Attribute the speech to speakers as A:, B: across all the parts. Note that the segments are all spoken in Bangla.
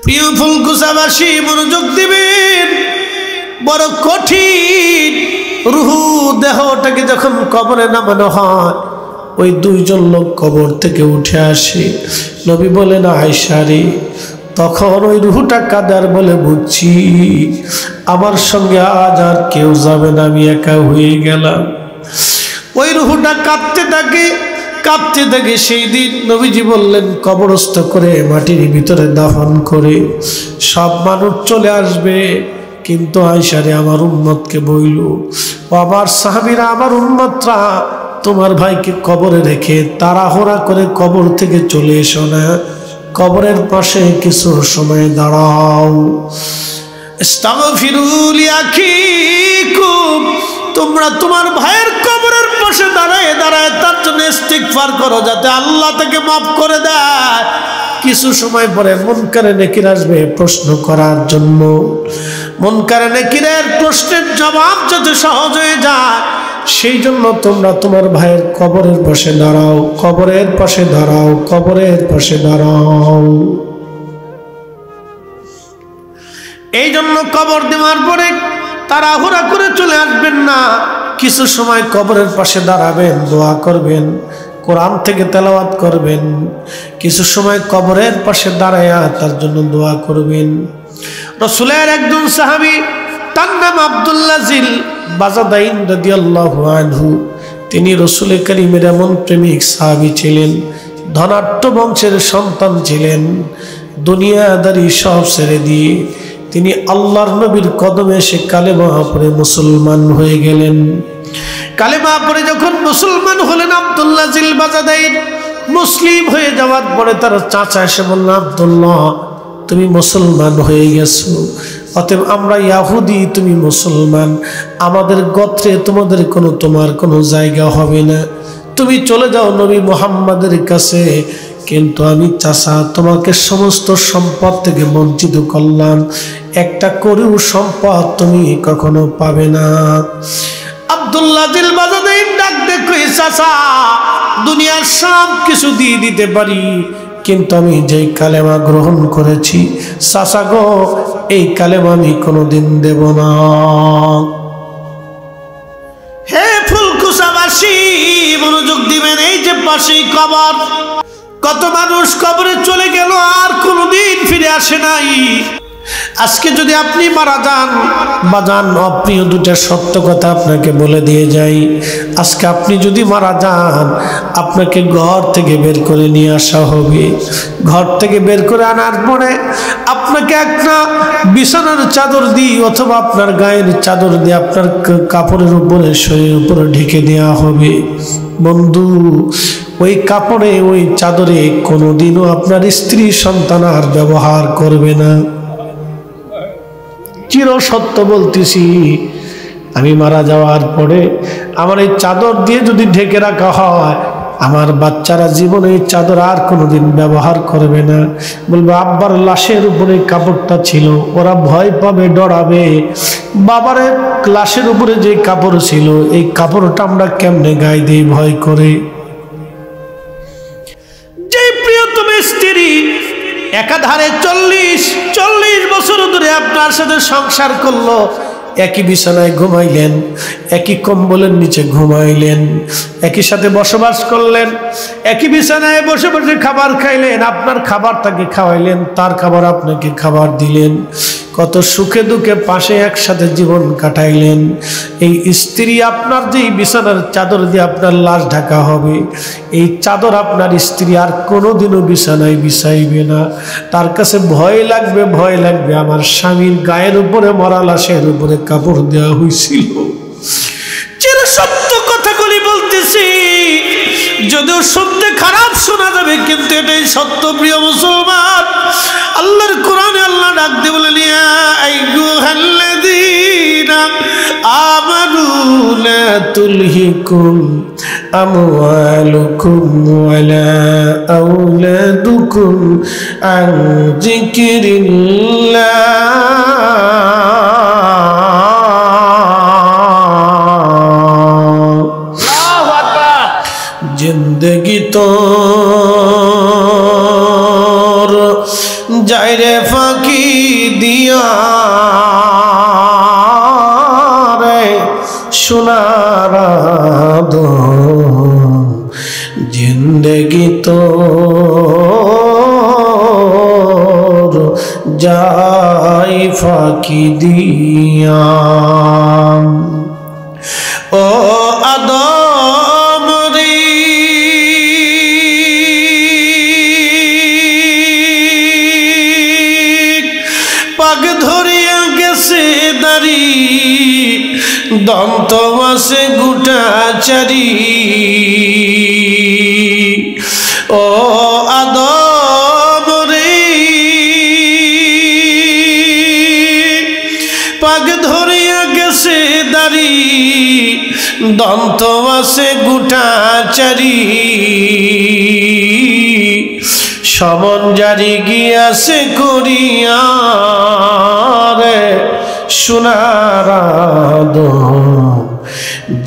A: প্রিয় ফুলকুচাবাসী মনোযোগ দিবেন, বড় কঠিন। রুহু দেহটাকে যখন কবরে নামানো হয়, ওই দুইজন লোক কবর থেকে উঠে আসে। নবী বলেন, আয়েশা রে, তখন ওই রুহুটা কাদার বলে বুঝছি আমার সঙ্গে আজ আর কেউ যাবে না, আমি একা হয়ে গেলাম। ওই রুহুটা কাঁদতে থাকে, কাঁদতে থাকে। সেই দিন নবীজি বললেন, কবরস্থ করে মাটির ভিতরে দাফন করে সব মানুষ চলে আসবে, কিন্তু আয়েশা রে, আমার উম্মতকে বইল, ও আমার সাহাবীরা, আমার উম্মতরা, তোমার ভাইকে কবরে রেখে তাড়াহুড়া করে কবর থেকে চলে এসো না, কবরের পাশে কিছু সময় দাঁড়াও। ইস্তাগফিরু লিআখিকুম, তোমরা তোমার ভাইয়ের কবরের পাশে দাঁড়ায় দাঁড়ায় তার জন্য ইস্তিগফার করো, যাতে আল্লাহ তাকে মাফ করে দেয়। কিছু সময় পরে মুনকারে নেকির আসবে প্রশ্ন করার জন্য। মুনকারে নেকিরের প্রশ্নের জবাব যাতে সহজ হয়ে যায়, সেই জন্য তোমরা তোমার ভাইয়ের কবরের পাশে দাঁড়াও, কবরের পাশে দাঁড়াও, কবরের পাশে দাঁড়াও। এই জন্য কবর দেওয়ার পরে তাড়াহুড়া করে চলে আসবেন না, কিছু সময় কবরের পাশে দাঁড়াবেন, দোয়া করবেন, কোরআন থেকে তেলাওয়াত করবেন, কিছু সময় কবরের পাশে দাঁড়ায়া তার জন্য দোয়া করবেন। রাসূলের একজন সাহাবী, তার নাম আব্দুল্লাহ জিল বাজাদাইন রাদিয়াল্লাহু আনহু। তিনি রাসূল কারীমের এমন প্রেমিক সাহাবী ছিলেন, ধনাঢ্য বংশের সন্তান ছিলেন। দুনিয়াদারি সব ছেড়ে দিয়ে তিনি আল্লাহর নবীর কদমে এসে কালেমা পড়ে মুসলমান হয়ে গেলেন। কালেমা পড়ে যখন মুসলমান হলেন, আব্দুল্লাহ জিল বাজাদাইন মুসলিম হয়ে যাওয়ার পরে তার চাচা এসে বলল, আব্দুল্লাহ, তুমি মুসলমান হয়ে গেছো, অতএব আমরা ইহুদি, তুমি মুসলমান, আমাদের গোত্রে তোমার কোনো জায়গা হবে না, তুমি চলে যাও নবী মুহাম্মাদের কাছে। কিন্তু আমি চাচা তোমাকে সমস্ত সম্পদ থেকে বঞ্চিত করলাম, একটা করেও সম্পদ তুমি কখনো পাবে না। আব্দুল্লাহ জিল বাজাদাইন ডাক দেখে, চাচা, দুনিয়ার সব কিছু দিয়ে দিতে পারি, কিন্তু আমি যেই কালেমা গ্রহণ করেছি, চাচা গো, এই কালেমা আমি কোনোদিন দেব না। হে ফুলকুচাবাসী মনোযোগ দিবেন, এই যে পাশেই কবর, কত মানুষ কবরে চলে গেল আর কোনোদিন ফিরে আসে নাই। আজকে যদি আপনি মারা যান, বাজান অপ্রিয় দুটা সত্য কথা আপনাকে বলে দিয়ে যাই, আজকে আপনি যদি মারা যান, আপনাকে ঘর থেকে বের করে নিয়ে আসা হবে। ঘর থেকে বের করে আনার পরে আপনাকে একটা বিছানার চাদর দিয়ে অথবা আপনার গায়ের চাদর দিয়ে আপনার কাপড়ের উপরে, শরীরের উপরে ঢেকে দেওয়া হবে। বন্ধু, ওই কাপড়ে, ওই চাদরে কোনোদিনও আপনার স্ত্রী সন্তান আর ব্যবহার করবে না। চির সত্য বলতেছি, আমি মারা যাওয়ার পরে আমার এই চাদর দিয়ে যদি ঢেকে রাখা হয়, আমার বাচ্চারা জীবনে এই চাদর আর কোনোদিন ব্যবহার করবে না। বলবে, আব্বার লাশের উপরে কাপড়টা ছিল, ওরা ভয় পাবে, ডরাবে, বাবার লাশের উপরে যে কাপড় ছিল, এই কাপড়টা আমরা কেমনে গায়ে দিই ভয় করে। যে প্রিয়তম স্ত্রী একাধারে 40 বছর ধরে আপনার সাথে সংসার করলো, একই বিছানায় ঘুমাইলেন, একই কম্বলের নিচে ঘুমাইলেন, একই সাথে বসবাস করলেন, একই বিছানায় বসে বসে খাবার খাইলেন, আপনার খাবার তাকে খাওয়াইলেন, তার খাবার আপনাকে খাবার দিলেন, কত সুখে দুঃখে পাশে একসাথে জীবন কাটাইলেন। এই স্ত্রী আপনার যে বিছানার চাদর দিয়ে আপনার লাশ ঢাকা হবে, এই চাদর আপনার স্ত্রী আর কোনোদিনও বিছানায় বিছাইবে না। তার কাছে ভয় লাগবে, ভয় লাগবে, আমার স্বামীর গায়ের উপরে, মরা লাশের উপরে কাপড় দেওয়া হয়েছিল। চির সত্য কথাগুলি বলতেছি, যদিও শুনতে খারাপ শোনা যাবে, কিন্তু এটাই সত্য। প্রিয় মুসলমান, আল্লাহর কোরআনে আল্লাহ ডাক দিয়ে বলেন, ইয়া আইয়ুহাল্লাযীনা আমানু লা তুলহিকুম আমওয়ালুকুম ওয়ালা আওলাদুকুম আন যিকরিল্লাহ जिंदगी तो যায় রে ফাঁকি দিয়া রে সোনার জিন্দেগি তো যাই ফাঁকি দিয়া। ও আদম রে পাগ ধরিয়া গেছে দাড়ি দন্ত মাসে গুটাচারি। ও আদম রে পাগ ধরিয়া গেছে দাড়ি দন্ত মাসে গুটাচারি। সমন জারি গিয়াছে করিয়া রে সোনার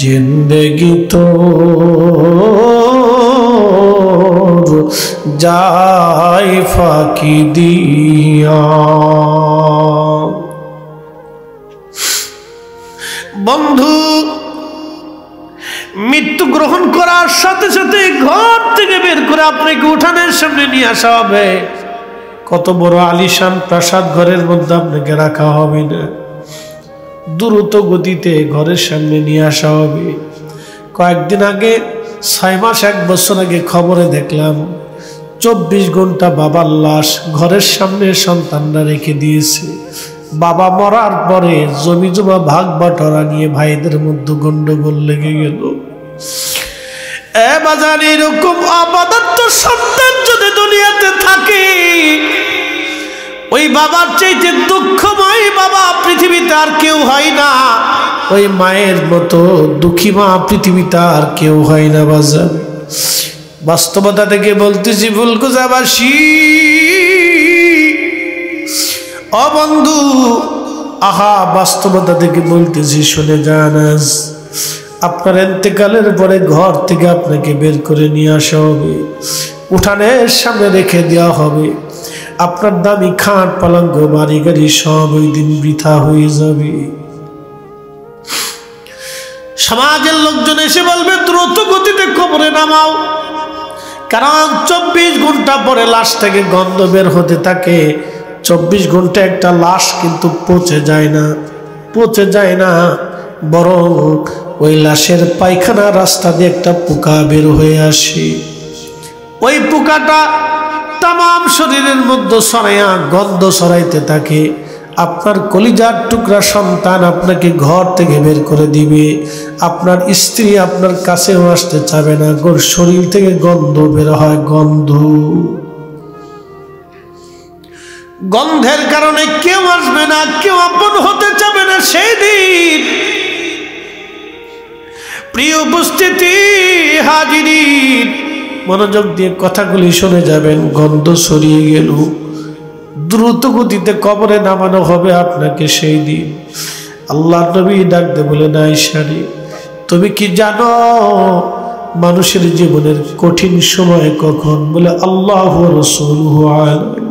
A: জিন্দেগি তো যাই ফাঁকি দিয়া। বন্ধু মৃত্যু গ্রহণ করার সাথে সাথে ঘর থেকে বের করে আপনাকে উঠানের সামনে নিয়ে আসা হবে। কত বড় আলিশান প্রাসাদ ঘরের মধ্যে আপনাকে রাখা হবে না, দ্রুত গতিতে ঘরের সামনে নিয়ে আসা হবে। কয়েকদিন আগে 6 মাস 1 বছর আগে খবরে দেখলাম 24 ঘন্টা বাবার লাশ ঘরের সামনে সন্তানরা রেখে দিয়েছে। বাবা মরার পরে জমি জমা ভাগ বাটোয়ারা নিয়ে ভাইদের মধ্যে গন্ডগোল লেগে গেল। এ বাজার এরকম অপদার্থ সন্তান যদি দুনিয়াতে থাকে, ওই বাবার চাইতে দুঃখময় বাবা পৃথিবীতে আর কেউ হয় না। ওই মায়ের মতো দুঃখী মা পৃথিবীতে আর কেউ হয় না। বাজার বাস্তবতা থেকে বলতেছি ফুলকুচাবাসী, ও বন্ধু আহা বাস্তবতা থেকে বলতেছি শুনে যান। আজ আপনার ইন্তেকালের পরে ঘর থেকে আপনাকে বের করে নিয়ে আসা হবে, উঠানের সামনে রেখে দেওয়া হবে। আপনার দামি খাট পালঙ্ক বাড়ি গাড়ি সব ওই দিন বৃথা হয়ে যাবে। সমাজের লোকজন এসে বলবে দ্রুত গতিতে কবরে নামাও, কারণ 24 ঘন্টা পরে লাশ থেকে গন্ধ বের হতে থাকে। 24 ঘন্টা একটা লাশ কিন্তু পচে যায় না, বরং ওই লাশের পায়খানা রাস্তা দিয়ে একটা পোকা বের হয়ে আসে। ওই পোকাটা তাম শরীরের মধ্যে ছড়াইয়া গন্ধ ছড়াইতে থাকে। আপনার কলিজার টুকরা সন্তান আপনাকে ঘর থেকে বের করে দিবে। আপনার স্ত্রী আপনার কাছেও আসতে চাবে না, শরীর থেকে গন্ধ বের হয়। গন্ধের কারণে কেউ আসবে না, কেউ আপন হতে চাবে না। সেই দিন প্রিয় উপস্থিতি হাজিরিন, মনোযোগ দিয়ে কথাগুলি শুনে যাবেন। গন্ধ ছড়িয়ে গেল, দ্রুত গতিতে কবরে নামানো হবে আপনাকে। সেই দিন আল্লাহ নবী ডাকতে বলেন, আয়েশা রে তুমি কি জানো মানুষের জীবনের কঠিন সময় কখন? বলে আল্লাহ রাসূলুহু আলাইহি,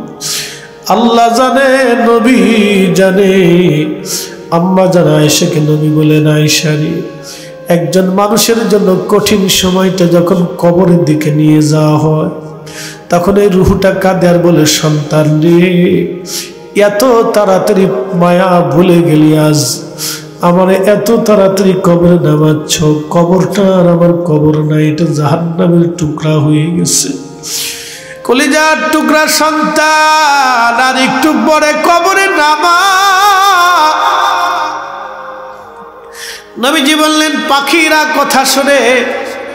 A: আল্লাহ জানে, নবী জানে। আম্মা জানা আয়েশাকে নবী বলেন, আয়েশা রে একজন মানুষের জন্য কঠিন সময়টা যখন কবরের দিকে নিয়ে যাওয়া হয়, তখন এই রুহটা কাঁদে আর বলে, সন্তান রে এত তাড়াতাড়ি মায়া ভুলে গেলি, আজ আমার এত তাড়াতাড়ি কবরে নামাচ্ছ। কবরটা আর আমার কবর না, এটা জাহান্নামের টুকরা হয়ে গেছে। কলিজার টুকরা সন্তান, আর একটু পরে কবরে নামা। নবীজি বললেন, পাখিরা কথা শুনে,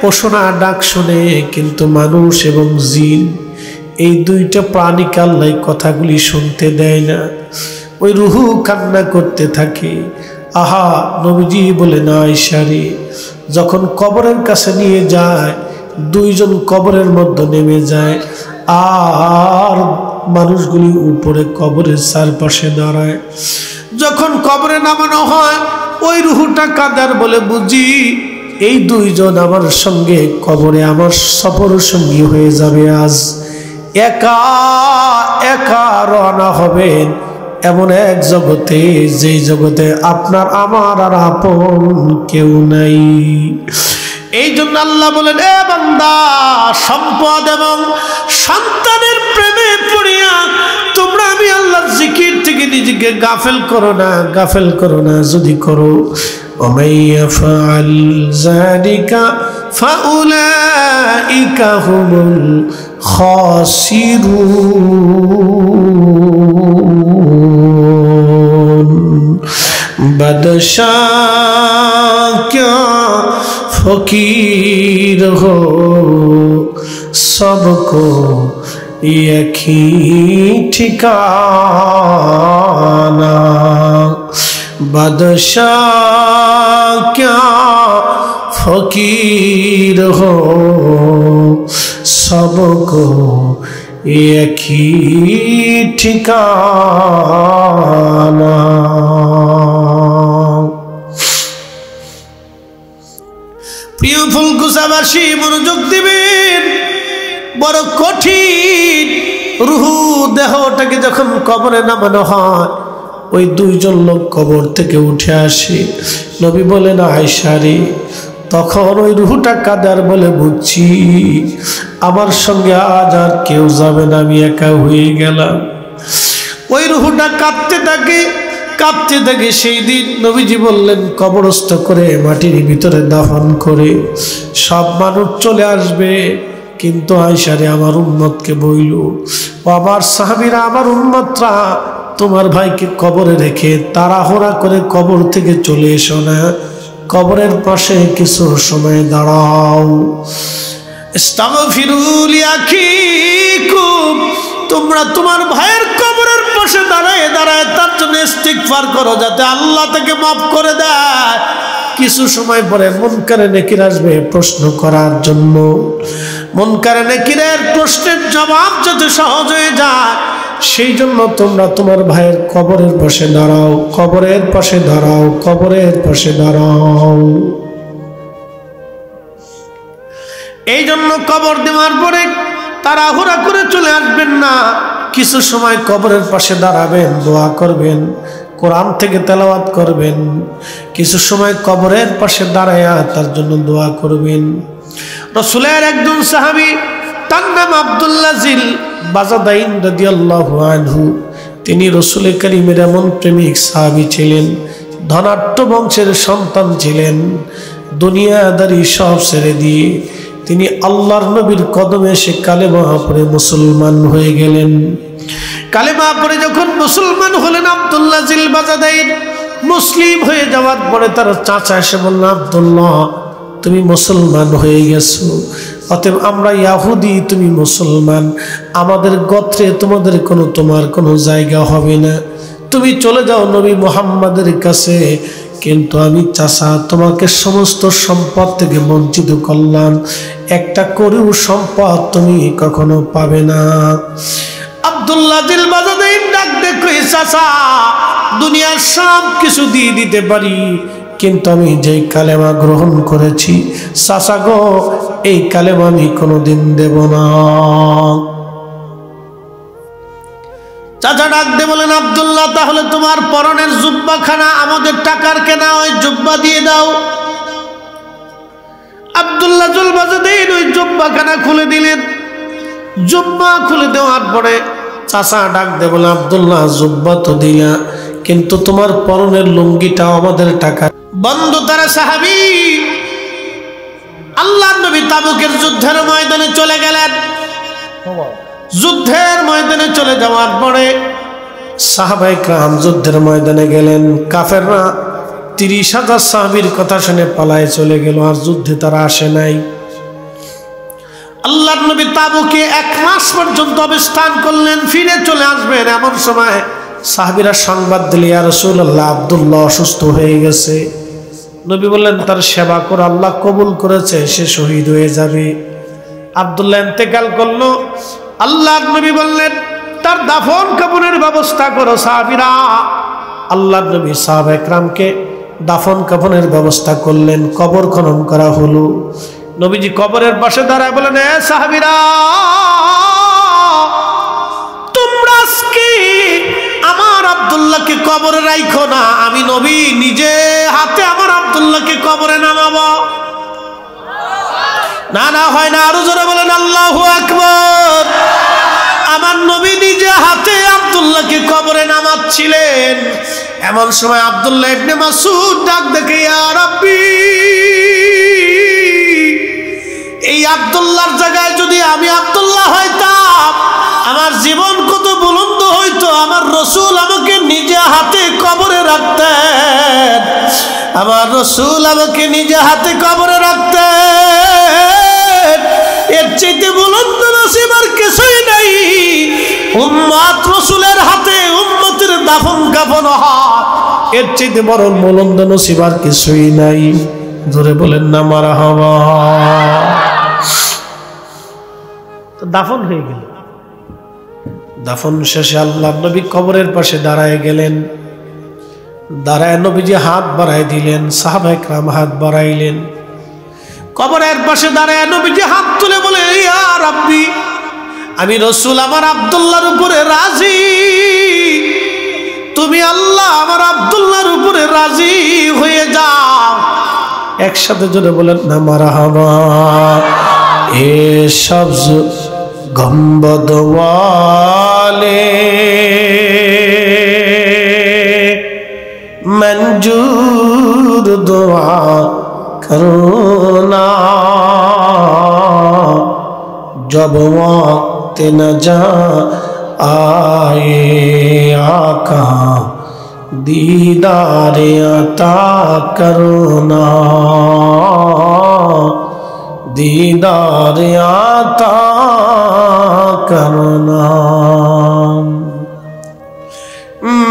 A: পশুরা ডাক শুনে, কিন্তু মানুষ এবং জিন এই দুইটা প্রাণীকে আল্লাহ কথাগুলি শুনতে দেয় না। ওই রুহু কান্না করতে থাকে। আহা নবীজি বলেন, আয়েশা রে যখন কবরের কাছে নিয়ে যায়, দুইজন কবরের মধ্যে নেমে যায়, আর মানুষগুলি উপরে কবরের চারপাশে দাঁড়ায়। যখন কবরে নামানো হয়, ওই রুহুটা কাঁদার বলে, বুঝি এই দুইজন আমার সঙ্গে কবরে আমার সফর সঙ্গী হয়ে যাবে। আজ একা একা রওনা হবেন এমন এক জগতে, যেই জগতে আপনার আমার আর আপন কেউ নাই। এই জন্য আল্লাহ বলেন, এ বান্দা, সম্পদ এবং সন্তানের প্রেমে পড়িয়া তোমরা আমি আল্লাহর জিকির থেকে নিজেকে গাফেল করো না, গাফেল করো না। যদি করো, ওমাই ইয়াফআল যালিকা ফাউলাইকা হুমুল খাসিরুন। বাদশাহ क्या फकीर हो, सबको एक ही ठिकाना। बादशाह क्या फकीर हो, सबको एक ही ठिकाना। প্রিয় ফুলকুচাবাসী, মনোযোগ দিবেন। বড় কঠিন। রুহু দেহটাকে যখন কবরে নামানো হয়, ওই দুইজন লোক কবর থেকে উঠে আসে। নবী বলেন, আয়েশা রে, তখন ওই রুহুটা কাঁদার বলে, বুঝছি আমার সঙ্গে আজ আর কেউ যাবে না, আমি একা হয়ে গেলাম। ওই রুহুটা কাঁদতে থাকে, কাঁদতে থাকে। সেই দিন নবীজি বললেন, কবরস্থ করে মাটির ভিতরে দাফন করে সব মানুষ চলে আসবে, কিন্তু আয়েশা রে, আমার উম্মতকে বইল, ও আমার সাহাবীরা, আমার উম্মতরা, তোমার ভাইকে কবরে রেখে তাড়াহুড়া করে কবর থেকে চলে এসো না, কবরের পাশে কিছু সময় দাঁড়াও। ইস্তাগফিরু লিআখিকুম, তোমরা তোমার ভাইয়ের কবরের পাশে দাঁড়ায় দাঁড়ায় তার জন্য ইস্তিগফার করো, যাতে আল্লাহ তাকে মাফ করে দেয়। কিছু সময় পরে মুনকারে নেকির আসবে প্রশ্ন করার জন্য। মুনকারে নেকিরের প্রশ্নের জবাব যাতে সহজ হয়ে যায়, সেই জন্য তোমরা তোমার ভাইয়ের কবরের পাশে দাঁড়াও, কবরের পাশে দাঁড়াও, কবরের পাশে দাঁড়াও। এই জন্য কবর দেওয়ার পরে তাড়াহুড়া করে চলে আসবেন না, কিছু সময় কবরের পাশে দাঁড়াবেন, দোয়া করবেন, কোরআন থেকে তেলাওয়াত করবেন, কিছু সময় কবরের পাশে দাঁড়ায়া তার জন্য দোয়া করবেন। রাসূলের একজন সাহাবী, তার নাম আব্দুল্লাহ জিল বাজাদাইন রাদিয়াল্লাহু আনহু। তিনি রাসূল কারীমের এমন প্রেমিক সাহাবী ছিলেন, ধনাঢ্য বংশের সন্তান ছিলেন। দুনিয়াদারি সব ছেড়ে দিয়ে তিনি আল্লাহর নবীর কদমে এসে কালেমা পড়ে মুসলমান হয়ে গেলেন। কালেমা পড়ে যখন মুসলমান হলেন, আব্দুল্লাহ জিল বাজাদাইন মুসলিম হয়ে যাওয়ার পরে তার চাচা এসে বলল, আব্দুল্লাহ, তুমি মুসলমান হয়ে গেছো, অতএব আমরা ইয়াহুদি, তুমি মুসলমান, আমাদের গোত্রে তোমার কোনো জায়গা হবে না, তুমি চলে যাও নবী মুহাম্মাদের কাছে। কিন্তু আমি চাচা তোমাকে সমস্ত সম্পদ থেকে বঞ্চিত করলাম, একটা করেও সম্পদ তুমি কখনো পাবে না। আব্দুল্লাহ জিল বাজাদাইন ডাক দেখো, চাচা, দুনিয়ার সব কিছু দিয়ে দিতে পারি, কিন্তু আমি যেই কালেমা গ্রহণ করেছি, চাচা গো, এই কালেমা আমি কোনোদিন দেব না। চাচা ডাক দিয়ে বলেন, আব্দুল্লাহ, তাহলে তোমার পরনের জুব্বাখানা আমাদের টাকার কেনা, ওই জুব্বা দিয়ে দাও। আব্দুল্লাহ জিল বাজাদাইন ওই জুব্বাখানা খুলে দিলেন। জুব্বা খুলে দেওয়ার পরে চাচা ডাক দিয়ে বলে, আব্দুল্লাহ, জুব্বা তো দিলা, কিন্তু তোমার পরনের লুঙ্গিটা আমাদের টাকা। বন্ধু তারা সাহাবী, আল্লাহর নবী তাবুকের যুদ্ধের ময়দানে চলে গেলেন। যুদ্ধের ময়দানে চলে যাওয়ার পরে সাহাবায়ে কেরাম যুদ্ধের ময়দানে গেলেন। কাফেররা 30,000 সাহাবীর কথা শুনে পালায় চলে গেল, আর যুদ্ধে তারা আসে নাই। আল্লাহর নবী তাবুকে 1 মাস পর্যন্ত অবস্থান করলেন, ফিরে চলে আসবেন। এমন সময় সাহাবীরা সংবাদ দিলে, ইয়া রাসূলুল্লাহ, আব্দুল্লাহ অসুস্থ হয়ে গেছে। নবী বললেন, তার সেবা করে আল্লাহ কবুল করেছে, সে শহীদ হয়ে যাবে। আব্দুল্লাহ ইন্তেকাল করলো। আল্লাহর নবী বললেন, তার দাফন কাফনের ব্যবস্থা করো। সাহাবীরা, আল্লাহর নবী সাহাবায়ে কেরামকে দাফন কাফনের ব্যবস্থা করলেন। কবর খনন করা হলো। নবীজি কবরের পাশে দাঁড়ায় বলেন, এ সাহাবীরা, তোমরা কবরে রাখো না, আমি নবী নিজে হাতে আমার আব্দুল্লাহকে কবরে নামাবো। না না, হয় না, আরো জোরে বলেন আল্লাহু আকবার। আমার নবী নিজে হাতে আব্দুল্লাহকে কবরে নামাচ্ছিলেন। এমন সময় আব্দুল্লাহ ইবনে মাসউদ ডাক দেখে, ইয়া রাব্বি, এই আব্দুল্লাহর জায়গায় যদি আমি আব্দুল্লাহ হইতাম, আমার জীবন কত বুলন্দ হইতো। আমার রাসূল আমাকে নিজে হাতে কবরে রাখতেন, আমার রাসূল আমাকে নিজে হাতে কবরে রাখতেন। এর চাইতে বুলন্দ নসিব আর কিছুই নাই। উম্মত রাসূলের হাতে উম্মতের দাফন কাফন হয়, এর চাইতে বড় বুলন্দ নসিব আর কিছুই নাই। জোরে বলেন না মারহাবা। তো দাফন হয়ে গেল। দাফন শেষে আল্লাহর নবী কবরের পাশে দাঁড়ায় গেলেন। দাঁড়ায় নবীজি হাত বাড়ায় দিলেন, সাহাবায়ে কেরাম হাত বাড়াইলেন। কবরের পাশে দাঁড়ায় নবীজি হাত তুলে বলে, ইয়া রাব্বি, আমি রাসূল আমার আব্দুল্লাহর উপরে রাজি। তুমি আল্লাহ আমার আব্দুল্লাহর উপরে রাজি হয়ে যাও। একসাথে জোরে বলেন না মারহাবা। এ সবজ গম্বদ ওয়ালে मंजूर दुआ करना, जब वक्त न जा आए आका दीदार अता करना, दीदार अता करना।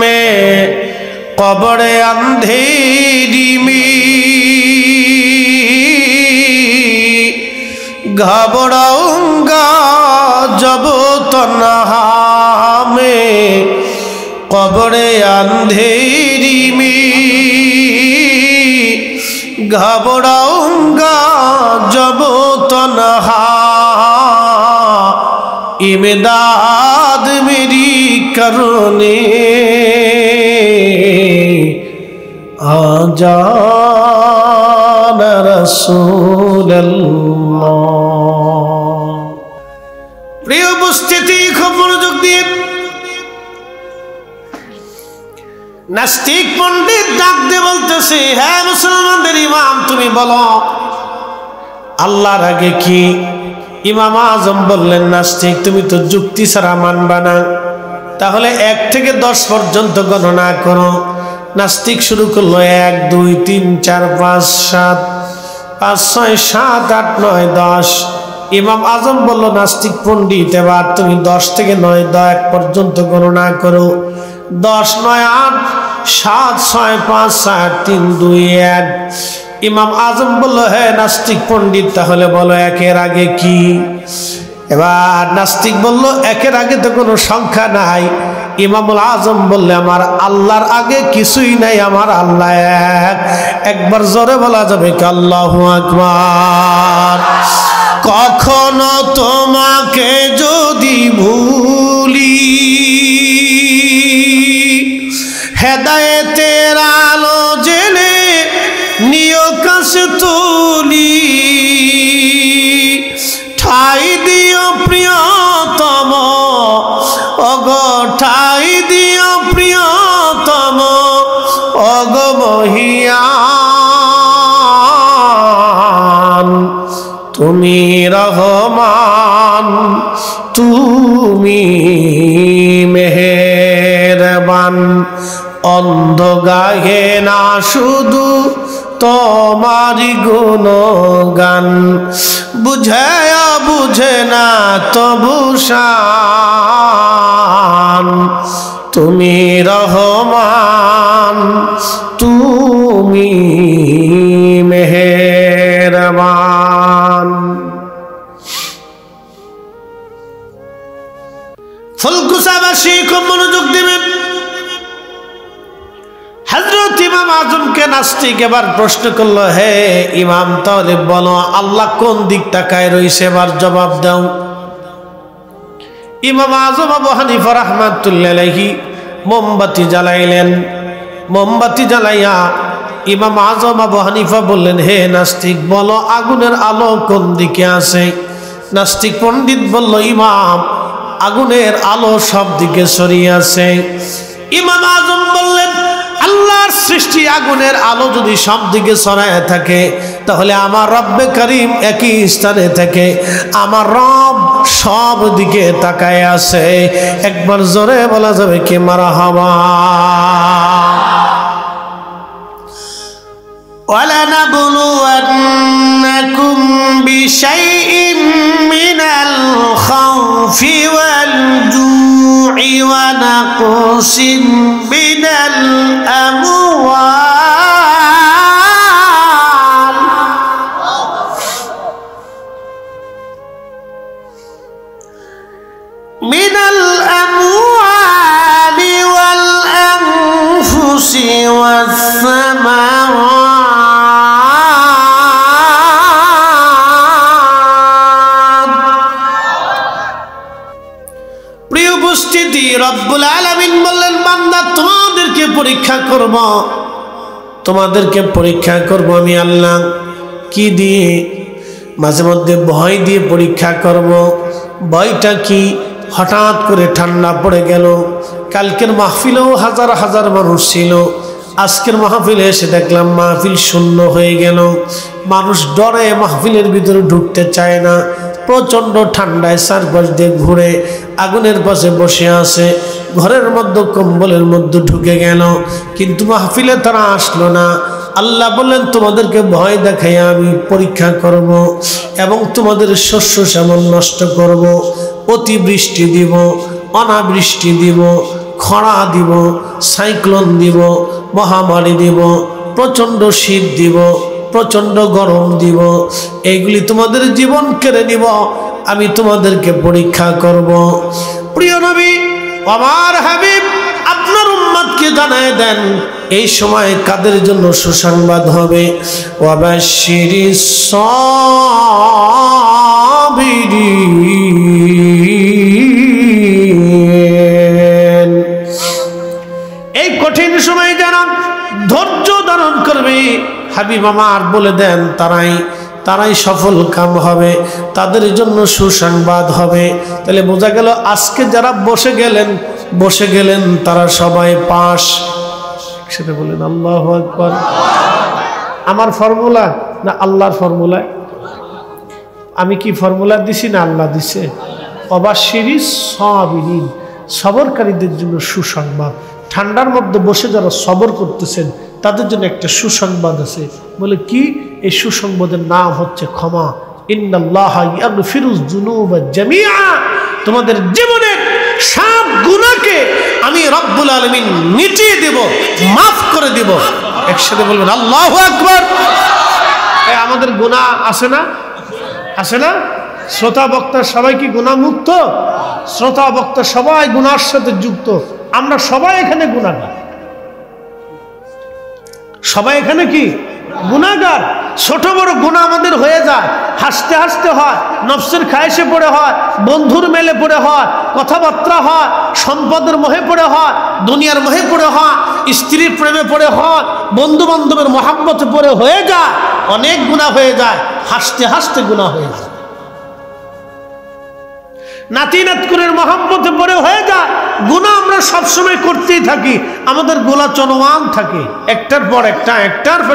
A: मैं कब्र अंधेरी में घबराऊंगा जब तन्हा में, कब्र अंधेरी में घबराऊंगा जब तन्हा, इमदाद मेरी करने आजाना রাসূলুল্লাহ। প্রিয় উপস্থিতি, খুব মনোযোগ দিয়ে। নাস্তিক পণ্ডিত ডাক দিয়ে বলতেছে, হ্যাঁ মুসলমানদের ইমাম, তুমি বলো আল্লাহর আগে কি? ইমাম আজম বললেন, নাস্তিক তুমি তো যুক্তি ছাড়া মানবা না, তাহলে 1 থেকে 10 পর্যন্ত গণনা করো। নাস্তিক শুরু করলো 1 2 3 4 5 7 5 6 7 8 9 10। ইমাম আজম বলল, নাস্তিক পণ্ডিত এবার তুমি 10 থেকে 9 10 পর্যন্ত গণনা করো। 10 9 8 7 6 5 4 3 2 1। ইমাম আজম বলল, হ্যাঁ নাস্তিক পণ্ডিত, তাহলে বলো 1 এর আগে কি? এবার নাস্তিক বলল, 1 এর আগে তো কোনো সংখ্যা নাই। ইমামুল আজম বললে, আমার আল্লাহর আগে কিছুই নাই, আমার আল্লাহ এক। একবার জোরে বলা যাবে কি আল্লাহু আকবার। কখনো তোমাকে যদি ভুলি, হেদায়েতের আলো জেলে নিয় কাছে তুলি, ঠাই দিও প্রিয়তম, ওগো ঠাই দিও প্রিয়তম, ওগো মহিয়ান, তুমি রহমান, তুমি মেহেরবান। অন্ধ গাহে না শুধু তোমারি গুণগান, বুঝায় বুঝে না তবু শান, তুমি রহমান, তুমি মেহেরবান। ফুলকুসাবাসী খুব মনোযোগ দেবেন। হযরত ইমাম আজমকে নাস্তিক এবার প্রশ্ন করলো, হে ইমাম, তাহলে বলো আল্লাহ কোন দিক তাকায় রইছে, এবার জবাব দাও। ইমাম আজম আবু হানিফা রাহমাতুল্লাহি আলাইহি মোমবাতি জ্বালাইলেন। মোমবাতি জ্বালাইয়া ইমাম আজম আবু হানিফা বললেন, হে নাস্তিক, বলো আগুনের আলো কোন দিকে আছে? নাস্তিক পণ্ডিত বলল, ইমাম, আগুনের আলো সব দিকে ছড়িয়ে আছে। ইমাম আজম বললেন, আল্লাহর সৃষ্টি আগুনের আলো যদি সব দিকে ছড়ায় থাকে, তাহলে আমার রব্বে করিম একই স্থানে থেকে আমার রব সব দিকে তাকায় আছে। একবার জোরে বলা যাবে কি মারহাবা? وَلَنَبْلُوَنَّكُمْ بِشَيْءٍ مِّنَ الْخَوْفِ وَالْجُوعِ وَنَقْصٍ مِّنَ الْأَمْوَالِ وَالْأَنفُسِ وَالثَّمَرَاتِ। প্রিয় উপস্থিতি, রব্বুল আলামিন বললেন, বান্দা, তোমাদেরকে পরীক্ষা করব, তোমাদেরকে পরীক্ষা করব আমি আল্লাহ। কি দিয়ে? মাঝে মধ্যে ভয় দিয়ে পরীক্ষা করব। ভয়টা কি? হঠাৎ করে ঠান্ডা পড়ে গেল। কালকের মাহফিলেও হাজার হাজার মানুষ ছিল, আজকের মাহফিলে এসে দেখলাম মাহফিল শূন্য হয়ে গেল। মানুষ ডরে মাহফিলের ভিতরে ঢুকতে চায় না। প্রচণ্ড ঠান্ডায় চারপাশ দিয়ে ঘুরে আগুনের পাশে বসে আছে, ঘরের মধ্যে কম্বলের মধ্যে ঢুকে গেল, কিন্তু মাহফিলে তারা আসলো না। আল্লাহ বললেন, তোমাদেরকে ভয় দেখাই আমি পরীক্ষা করব এবং তোমাদের শস্য শ্যামল নষ্ট করব, অতিবৃষ্টি দিব, অনাবৃষ্টি দিব, খরা দিব, সাইক্লোন দিব, মহামারী দিব, প্রচণ্ড শীত দিব, প্রচণ্ড গরম দিব, এইগুলি তোমাদের জীবন কেড়ে নিব, আমি তোমাদেরকে পরীক্ষা করব। প্রিয় নবী, আমার হাবিব, আপনার উম্মতকে জানায় দেন এই সময় কাদের জন্য সুসংবাদ হবে। ওয়াবাশশিরিস সাবিরিন, এই কঠিন সময় যারা ধৈর্য ধারণ করবে, হাবিব আমার বলে দেন, তারাই সফল কাম হবে, তাদের জন্য সুসংবাদ হবে। তাহলে বোঝা গেল আজকে যারা বসে গেলেন তারা সবাই পাস। সেটা বলেন আল্লাহু আকবার। আমার ফর্মুলা না আল্লাহর ফর্মুলা? আমি কি ফর্মুলা দিছি না আল্লাহ দিছে? ওয়াবাশশিরিস সাবিরিন, সবরকারীদের জন্য সুসংবাদ। ঠান্ডার মধ্যে বসে যারা সবর করতেছেন তাদের জন্য একটা সুসংবাদ আছে। বলে কি? এই সুসংবাদের নাম হচ্ছে ক্ষমা। ইন্নাল্লাহা ইয়াগফিরুয যুনুবা জামিআ, তোমাদের জীবনের সব গুনাহকে আমি রব্বুল আলামিন মিটিয়ে দেব, মাফ করে দেব। একসাথে বলবেন আল্লাহু আকবার। আমাদের গুনাহ আছে না? আছে না? শ্রোতা বক্তা সবাই কি গুনাহ মুক্ত? শ্রোতা বক্তা সবাই গুনার সাথে যুক্ত। আমরা সবাই এখানে গুনাহগার, সবাই এখানে কি গুনাহগার। ছোট বড় গুনাহ আমাদের হয়ে যায়, হাসতে হাসতে হয়, নফসের খায়েশে পড়ে হয়, বন্ধুর মেলে পড়ে হয়, কথাবার্তা হয়, সম্পদের মোহে পড়ে হয়, দুনিয়ার মোহে পড়ে হয়, স্ত্রীর প্রেমে পড়ে হয়, বন্ধু বান্ধবের মহাব্বতে পড়ে হয়ে যায়, অনেক গুনাহ হয়ে যায়, হাসতে হাসতে গুনাহ হয়ে যায়। নাতি নাতকুরের মহাব্বতে পড়ে হয়ে যায় গুনাহ। আমরা সবসময় করতেই থাকি, আমাদের গোলা চলমান থাকে, একটার পর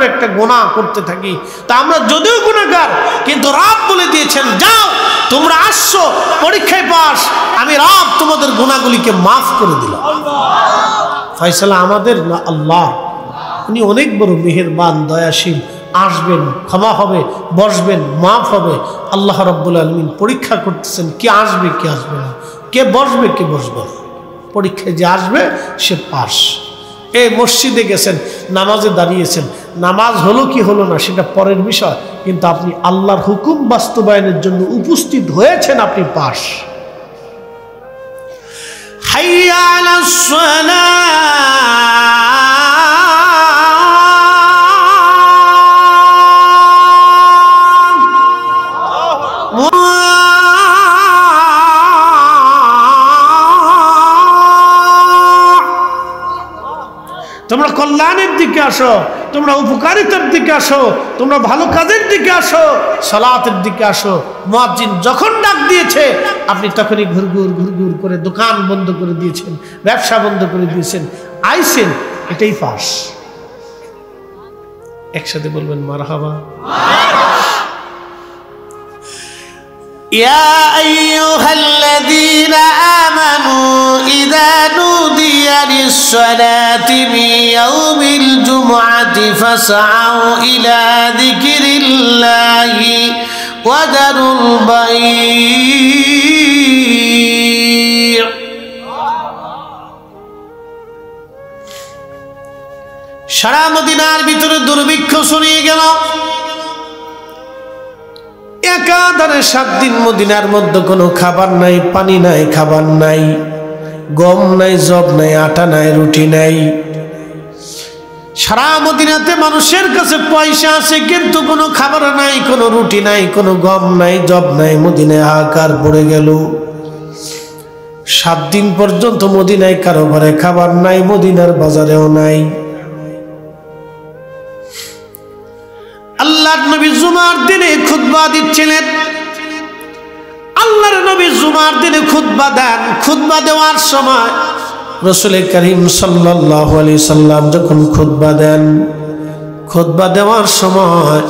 A: একটা গুনাহ করতে থাকি। তা আমরা যদিও গুনাহগার, কিন্তু রব বলে দিয়েছেন, যাও তোমরা আসছো পরীক্ষায় পাস, আমি রব তোমাদের গুনাহগুলিকে মাফ করে দিলাম। ফয়সালা আমাদের না আল্লাহ। উনি অনেক বড় মেহেরবান, দয়াশীল। আসবেন, ক্ষমা হবে, বসবেন, মাফ হবে। আল্লাহ রাব্বুল আলামিন পরীক্ষা করতেছেন কে আসবে কে আসবে না, কে বসবে কে বসবে না। পরীক্ষায় যে আসবে সে পাস। এই মসজিদে গেছেন, নামাজে দাঁড়িয়েছেন, নামাজ হলো কি হলো না সেটা পরের বিষয়, কিন্তু আপনি আল্লাহর হুকুম বাস্তবায়নের জন্য উপস্থিত হয়েছেন, আপনি পাস। হাইয়া আলাস সালাহ, তোমরা কল্যাণের দিকে আসো, তোমরা উপকারিতার দিকে আসো, তোমরা ভালো কাজের দিকে আসো, সালাতের দিকে আসো। মুয়াজ্জিন যখন ডাক দিয়েছে আপনি তখনই ঘুরঘুর করে দোকান বন্ধ করে দিয়েছেন, ব্যবসা বন্ধ করে দিয়েছেন, আইছেন, এটাই পাস। একসাথে বলবেন মারহাবা।
B: يا أيها الذين آمنوا إذا نودي للصلاة من يوم الجمعة فاسعوا إلى ذكر الله وذروا البيع সারা মদিনার ভিতরে দুর্ভিক্ষ ছড়িয়ে গেল। একাধারে 7 দিন মদিনার মধ্যে কোনো খাবার নাই, পানি নাই, খাবার নাই, গম নাই, জব নাই, আটা নাই, রুটি নাই। সারা মদিনাতে মানুষের কাছে পয়সা আছে কিন্তু কোনো খাবার নাই, কোনো রুটি নাই, কোনো গম নাই, জব নাই। মদিনায় হাহাকার পড়ে গেল। 7 দিন পর্যন্ত মদিনায় কারো ঘরে খাবার নাই, মদিনার বাজারেও নাই। আল্লাহর নবী জুমার দিনে খুতবা দিচ্ছিলেন। আল্লাহর নবী জুমার দিনে খুতবা দেন। খুতবা দেওয়ার সময় রাসূল করিম সাল্লাল্লাহু আলাইহি সাল্লাম যখন খুতবা দেন, খুতবা দেওয়ার সময়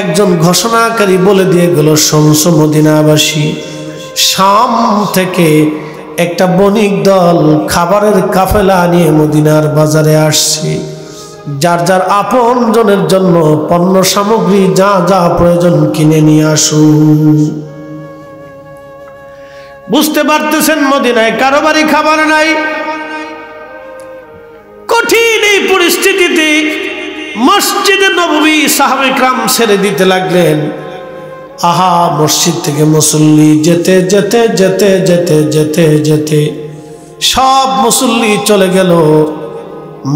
B: একজন ঘোষণাকারী বলে দিয়ে গেল, শুনছো মদিনাবাসী, শাম থেকে একটা বণিক দল খাবারের কাফেলা নিয়ে মদিনার বাজারে আসছে। যার যার আপন জনের জন্য পণ্য সামগ্রী যা যা প্রয়োজন কিনে নিয়ে আসুন। বুঝতে পারতেছেন মদিনায় কারো বাড়ি খাবার নাই। কঠিন এই পরিস্থিতিতে মসজিদে নববী সাহাবে کرام ছেড়ে দিতে লাগলেন। মসজিদ থেকে মুসল্লি যেতে যেতে যেতে যেতে যেতে যেতে সব মুসল্লি চলে গেল।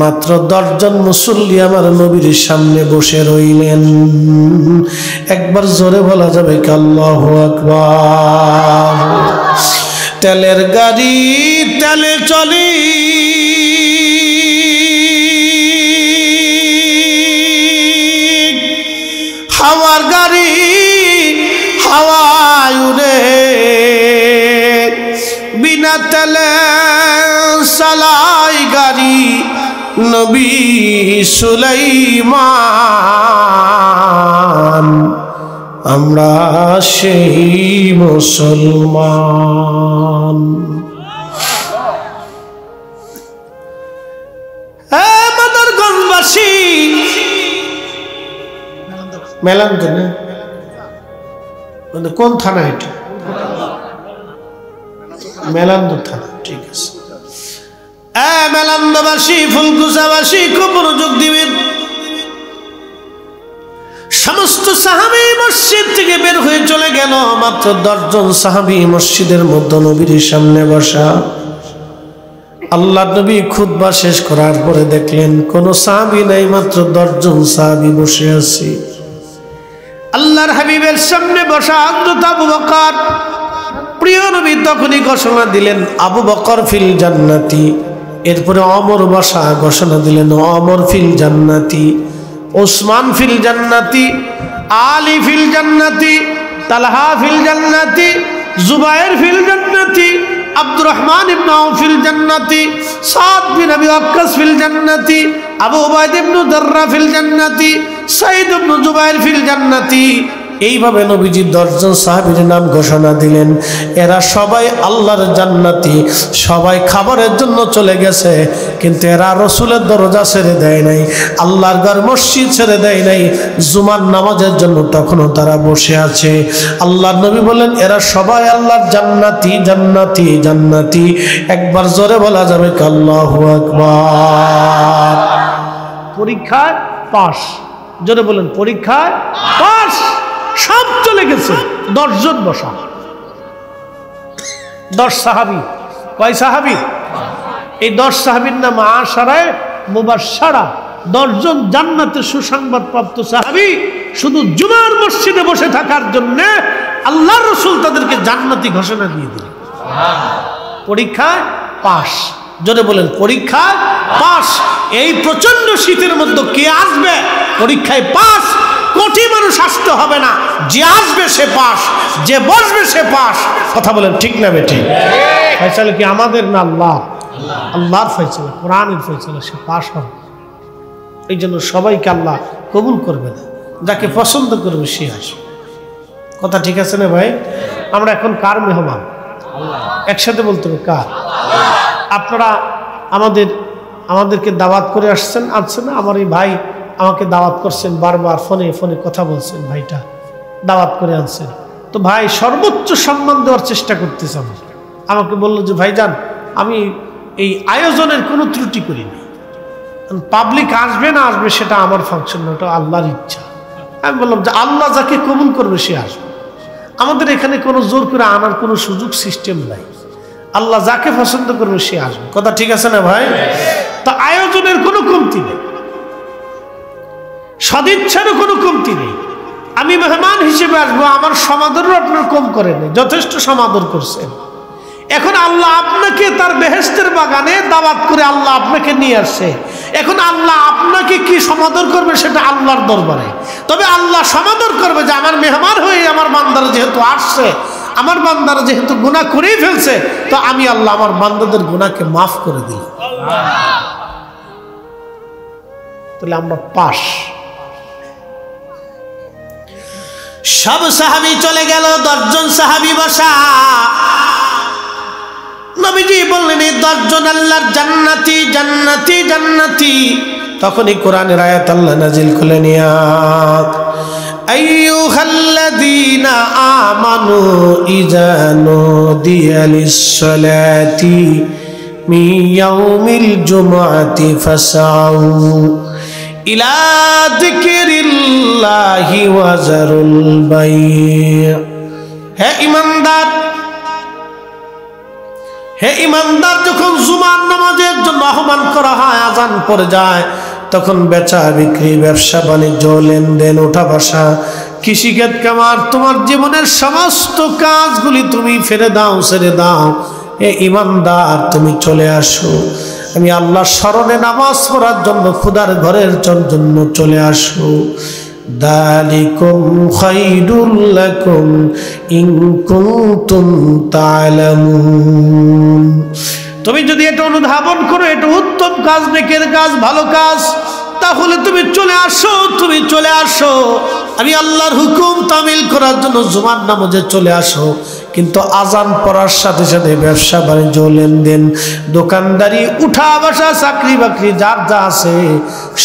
B: মাত্র 10 জন মুসল্লি আমার নবীর সামনে বসে রইলেন। একবার জোরে বলা যাবে কি আল্লাহু আকবার। তেলের গাড়ি তেলে চলি, হাওয়ার গাড়ি হাওয়ায় উড়ে, বিনা তেলে চালাই গাড়ি নবী সুলাইমান। আমরা সেই মুসলমান। মাদারগঞ্জবাসী, মেলান্দ না, কোন থানা এটা? মেলান্দ থানা, ঠিক আছে। মেলান্দবাসী, ফুলকুচাবাসী খুব মনোযোগ দিবেন। সমস্ত সাহাবী মসজিদ থেকে বের হয়ে চলে গেল। মাত্র 10 জন সাহাবী মসজিদের মধ্যে নবীর সামনে বসা। আল্লাহর নবী খুতবা শেষ করার পরে দেখলেন কোন সাহাবী নাই, মাত্র 10 জন সাহাবী বসে আছে। আল্লাহর হাবিবের সামনে বসা হযরত আবু বকর, প্রিয় নবী তখনই ঘোষণা দিলেন আবু বকর ফিল জান্নাতি। এরপরে ওমর বসা, ঘোষণা দিলেন ওমর ফিল জান্নাতি, ওসমান ফিল জান্নাতি, আলী ফিল জান্নাতি, তালহা ফিল জান্নাতি, জুবাইর ফিল জান্নাতি, আব্দুর রহমান ইবনে আউফ ফিল জান্নাতি, সাদ বিন আবি ওয়াক্কাস ফিল জান্নাতি, আবু উবাইদা ইবনে দাররা ফিল জান্নাতি, সাঈদ ইবনে জুবাইর ফিল জান্নাতি। এইভাবে নবীজি 10 জন সাহাবীর নাম ঘোষণা দিলেন। এরা সবাই আল্লাহর জান্নাতি, সবাই খাবারের জন্য চলে গেছে, কিন্তু এরা রসুলের দরজা ছেড়ে দেয় নাই, আল্লাহর ঘর মসজিদ ছেড়ে দেয় নাই। জুমার নামাজের জন্য তখনও তারা বসে আছে। আল্লাহর নবী বলেন এরা সবাই আল্লাহর জান্নাতি, জান্নাতি, জান্নাতি। একবার জোরে বলা যাবে কি আল্লাহু আকবার। পরীক্ষায় পাস, জোরে বলেন পরীক্ষায় পাস। সব চলে গেছে, 10 জন বসা, 10 সাহাবী। কয় সাহাবী? এই 10 সাহাবীর নাম আশারায়ে মুবাশশারা, 10 জন জান্নাতের সুসংবাদ প্রাপ্ত সাহাবী। শুধু জুমার মসজিদে বসে থাকার জন্য আল্লাহর রাসূল তাদেরকে জান্নাতি ঘোষণা দিয়ে দিলেন। পরীক্ষায় পাস।
A: জোরে বলেন পরীক্ষায় পাস। এই প্রচন্ড শীতের মধ্যে কে আসবে পরীক্ষায় পাস? কোটি মানুষ আসতে হবে না, যে আসবে সে পাস, যে বসবে সে পাস। কথা বলেন ঠিক না বেঠিক? ফয়সালা কি আমাদের না আল্লাহ? আল্লাহর ফয়সালা, কোরআনের ফয়সালা, সে পাস হবে। এই জন্য সবাইকে আল্লাহ কবুল করবে না, যাকে পছন্দ করবে সে আসবে। কথা ঠিক আছে না ভাই? আমরা এখন কার মেহমান? একসাথে বলতে হবে কার? আপনারা আমাদেরকে দাওয়াত করে আসছেন না? আমার এই ভাই আমাকে দাওয়াত করছেন, বারবার ফোনে ফোনে কথা বলছেন, ভাইটা দাওয়াত করে আনছেন। তো ভাই সর্বোচ্চ সম্মান দেওয়ার চেষ্টা করতেছে। আমাকে বললো যে ভাইজান আমি এই আয়োজনের কোনো ত্রুটি করিনি, পাবলিক আসবে না আসবে সেটা আমার ফাংশন না, ওটা আল্লাহর ইচ্ছা। আমি বললাম যে আল্লাহ যাকে কবুল করবে সে আসবে, আমাদের এখানে কোনো জোর করে আনার কোনো সুযোগ সিস্টেম নাই। আল্লাহ যাকে পছন্দ করবে সে আসবে। কথা ঠিক আছে না ভাই? তো আয়োজনের কোনো কমতি নেই, সদিচ্ছারও কোনো কমতি নেই। আমি মেহমান হিসেবে আসবো, আমার সমাদরও আপনার কম করেন, যথেষ্ট সমাদর করছেন। এখন আল্লাহ আপনাকে তার বেহেশতের বাগানে দাওয়াত করে আল্লাহ আপনাকে নিয়ে আসছে। এখন আল্লাহ আপনাকে কি সমাদর করবে সেটা আল্লাহর দরবারে। তবে আল্লাহ সমাদর করবে যে আমার মেহমান হয়ে আমার বান্দারা যেহেতু আসছে, আমার বান্দারা যেহেতু গুনাহ করেই ফেলছে, তো আমি আল্লাহ আমার বান্দাদের গুনাহকে মাফ করে দিলাম। তাহলে আমরা পাস। সব সাহাবী চলে গেল, 10 জন সাহাবী বসা। নবীজি বললেন এই 10 জন আল্লাহর জান্নাতি জান্নাতি জান্নাতি। তখনই কোরআনের আয়াত আল্লাহ নাজিল করলেন, ইয়া আইয়ুহাল্লাযীনা আমানু ইযা নুদিয়া লিস-সালাতি মিন ইয়াউমিল জুমআতি ফাসআউ ইলা যিকরিল্লাহি ওয়া যারুল বাই'। হে ঈমানদার, হে ইমানদার, যখন জুমার নামাজের জন্য আহ্বান করা হয়, আজান পড়ে যায়, তখন বেচা বিক্রি, ব্যবসা বাণিজ্য, লেনদেন, ওঠা বসা, কৃষিক্ষেত, কামার, তোমার জীবনের সমস্ত কাজগুলি তুমি ছেড়ে দাও। হে ইমানদার, তুমি চলে আসো, আমি আল্লাহর স্মরণে নামাজ পড়ার জন্য, খোদার ঘরের জন্য চলে আসো। দালিকুম খায়রুল লাকুম ইন কুনতুম তা'লামুন। তুমি যদি এটা অনুধাবন করো, এটা উত্তম কাজ, নেকের কাজ, ভালো কাজ, তাহলে তুমি চলে আসো, আমি আল্লাহর হুকুম তামিল করার জন্য জুমার নামাজে চলে আসো। কিন্তু আজান পড়ার সাথে সাথে ব্যবসা বাণিজ্য, লেনদেন, দোকানদারি, উঠা বসা, চাকরি বাকরি, যার যা আছে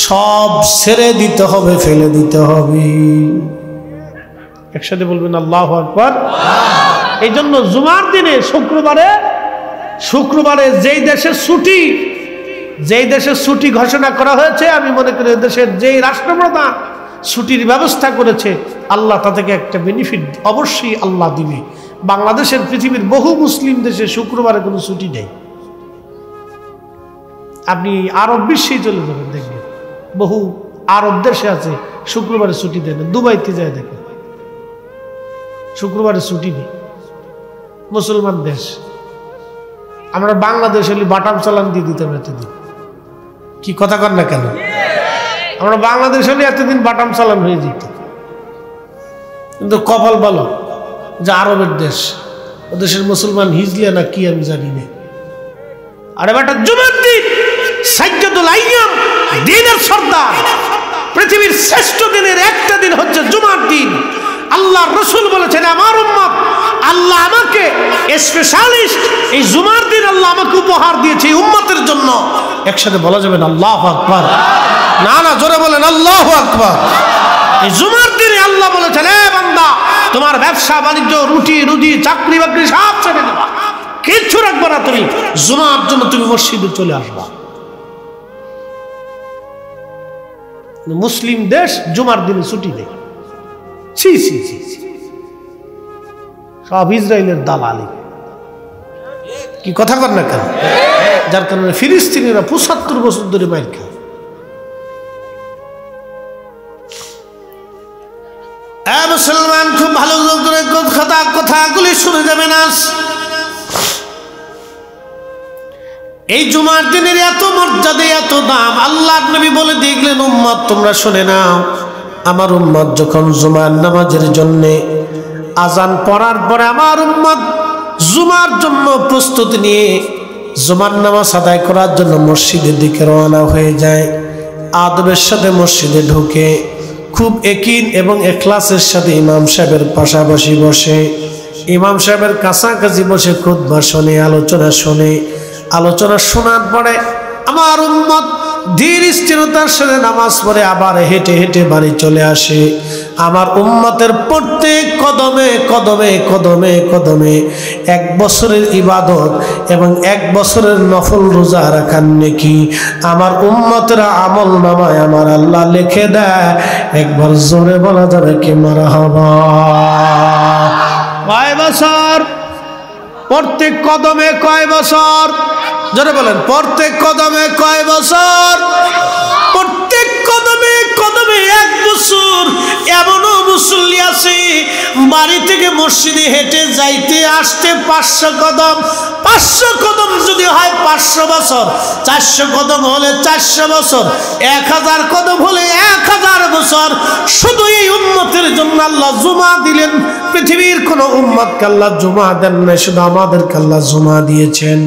A: সব ছেড়ে দিতে হবে, ফেলে দিতে হবে। একসাথে বলবেন আল্লাহু আকবার। এই জন্য জুমার দিনে শুক্রবারে যেই দেশের ছুটি ঘোষণা করা হয়েছে, আমি মনে করি দেশের যেই রাষ্ট্রপ্রধান ছুটির ব্যবস্থা করেছে, আল্লাহ তা থেকে একটা বেনিফিট অবশ্যই আল্লাহ দিবে। বাংলাদেশের পৃথিবীর বহু মুসলিম দেশে শুক্রবারে কোনো ছুটি নেই। আপনি আরব বিশ্বে চলে যাবেন, দেখবেন বহু আরব দেশে আছে শুক্রবারে ছুটি দেন। দুবাইতে যায় দেখেন শুক্রবারে ছুটি নেই, মুসলমান দেশ। আমরা বাংলাদেশ হলে বাটাম চালান দিয়ে দিতাম এতদিন। কি কথা কর না কেন? আমরা বাংলাদেশ হলে এতদিন বাটাম চালান হয়ে যেত। কিন্তু কপাল ভালো যে আরবের দেশ, ও দেশের মুসলমান হিজলে না কি আমি জানি না। আরে বেটা, জুমার দিন সাইয়্যিদুল আইয়াম, দিনের সর্দার, পৃথিবীর শ্রেষ্ঠ দিনের একটা দিন হচ্ছে জুমার দিন। আল্লাহর রাসূল বলেছেন, আমার উম্মত, আল্লাহ আমাকে স্পেশালিস্ট এই জুমার দিন আল্লাহ আমাকে উপহার দিয়েছে এই উম্মতের জন্য। একসাথে বলা যাবে না আল্লাহু আকবার? না, জোরে বলেন আল্লাহু আকবার। এই জুমার দিনে আল্লাহ বলেছেন, এ বান্দা, তোমার ব্যবসা বাণিজ্য, রুটি রুজি, চাকরি বাকরি সব ছেড়ে দেবা, কিচ্ছু রাখবা না, তুমি জুমার জন্য তুমি মসজিদে চলে আসবা। মুসলিম দেশ জুমার দিনে ছুটি নেই। সব ইসরায়েলের দালালি। কি কথা কর না কেন? যার কারণে ফিলিস্তিনিরা ৭৫ বছর ধরে মাইর খায়। মুসলমান, খুব ভালো করে কথাগুলি শুনে যাবেন। এই জুমার দিনের এত মর্যাদা, এত দাম। আল্লাহর নবী বলে দেখলেন, উম্মত তোমরা শুনে নাও, আমার উম্মত যখন জুমার নামাজের জন্য আজান পড়ার পরে আমার উম্মত জুমার জন্য প্রস্তুতি নিয়ে জুমার নামাজ আদায় করার জন্য মসজিদের দিকে রওনা হয়ে যায়, আদবের সাথে মসজিদে ঢুকে খুব একিন এবং এখলাসের সাথে ইমাম সাহেবের পাশাপাশি বসে, ইমাম সাহেবের কাছাকাছি বসে খুতবা শোনে, আলোচনা শোনে। আলোচনা শোনার পরে আমার উম্মত ধীর স্থিরতার সাথে নামাজ পড়ে আবার হেঁটে হেঁটে বাড়ি চলে আসে। আমার উম্মতের প্রত্যেক কদমে কদমে কদমে কদমে 1 বছরের ইবাদত এবং 1 বছরের নফল রোজা রাখার নেকি আমার উম্মতেরা আমল নামায় আমার আল্লাহ লিখে দেয়। একবার জোরে বলা যাবে কি মারহাবা। কয় বছর? প্রত্যেক কদমে কয় বছর? জোরে বলেন, প্রত্যেক কদমে কয় বছর? প্রত্যেক কদমে কদমে 1 বছর। এমনও মুসল্লি আছে বাড়ি থেকে মসজিদে হেঁটে যাইতে আসতে 500 কদম, 500 কদম যদি হয় 500 বছর, 400 কদম হলে 400 বছর, 1000 কদম হলে 1000 বছর। শুধু এই উম্মতের জন্য আল্লাহ জুমা দিলেন। পৃথিবীর কোন উম্মতকে আল্লাহ জুমা দেন না, শুধু আমাদেরকে আল্লাহ জুমা দিয়েছেন।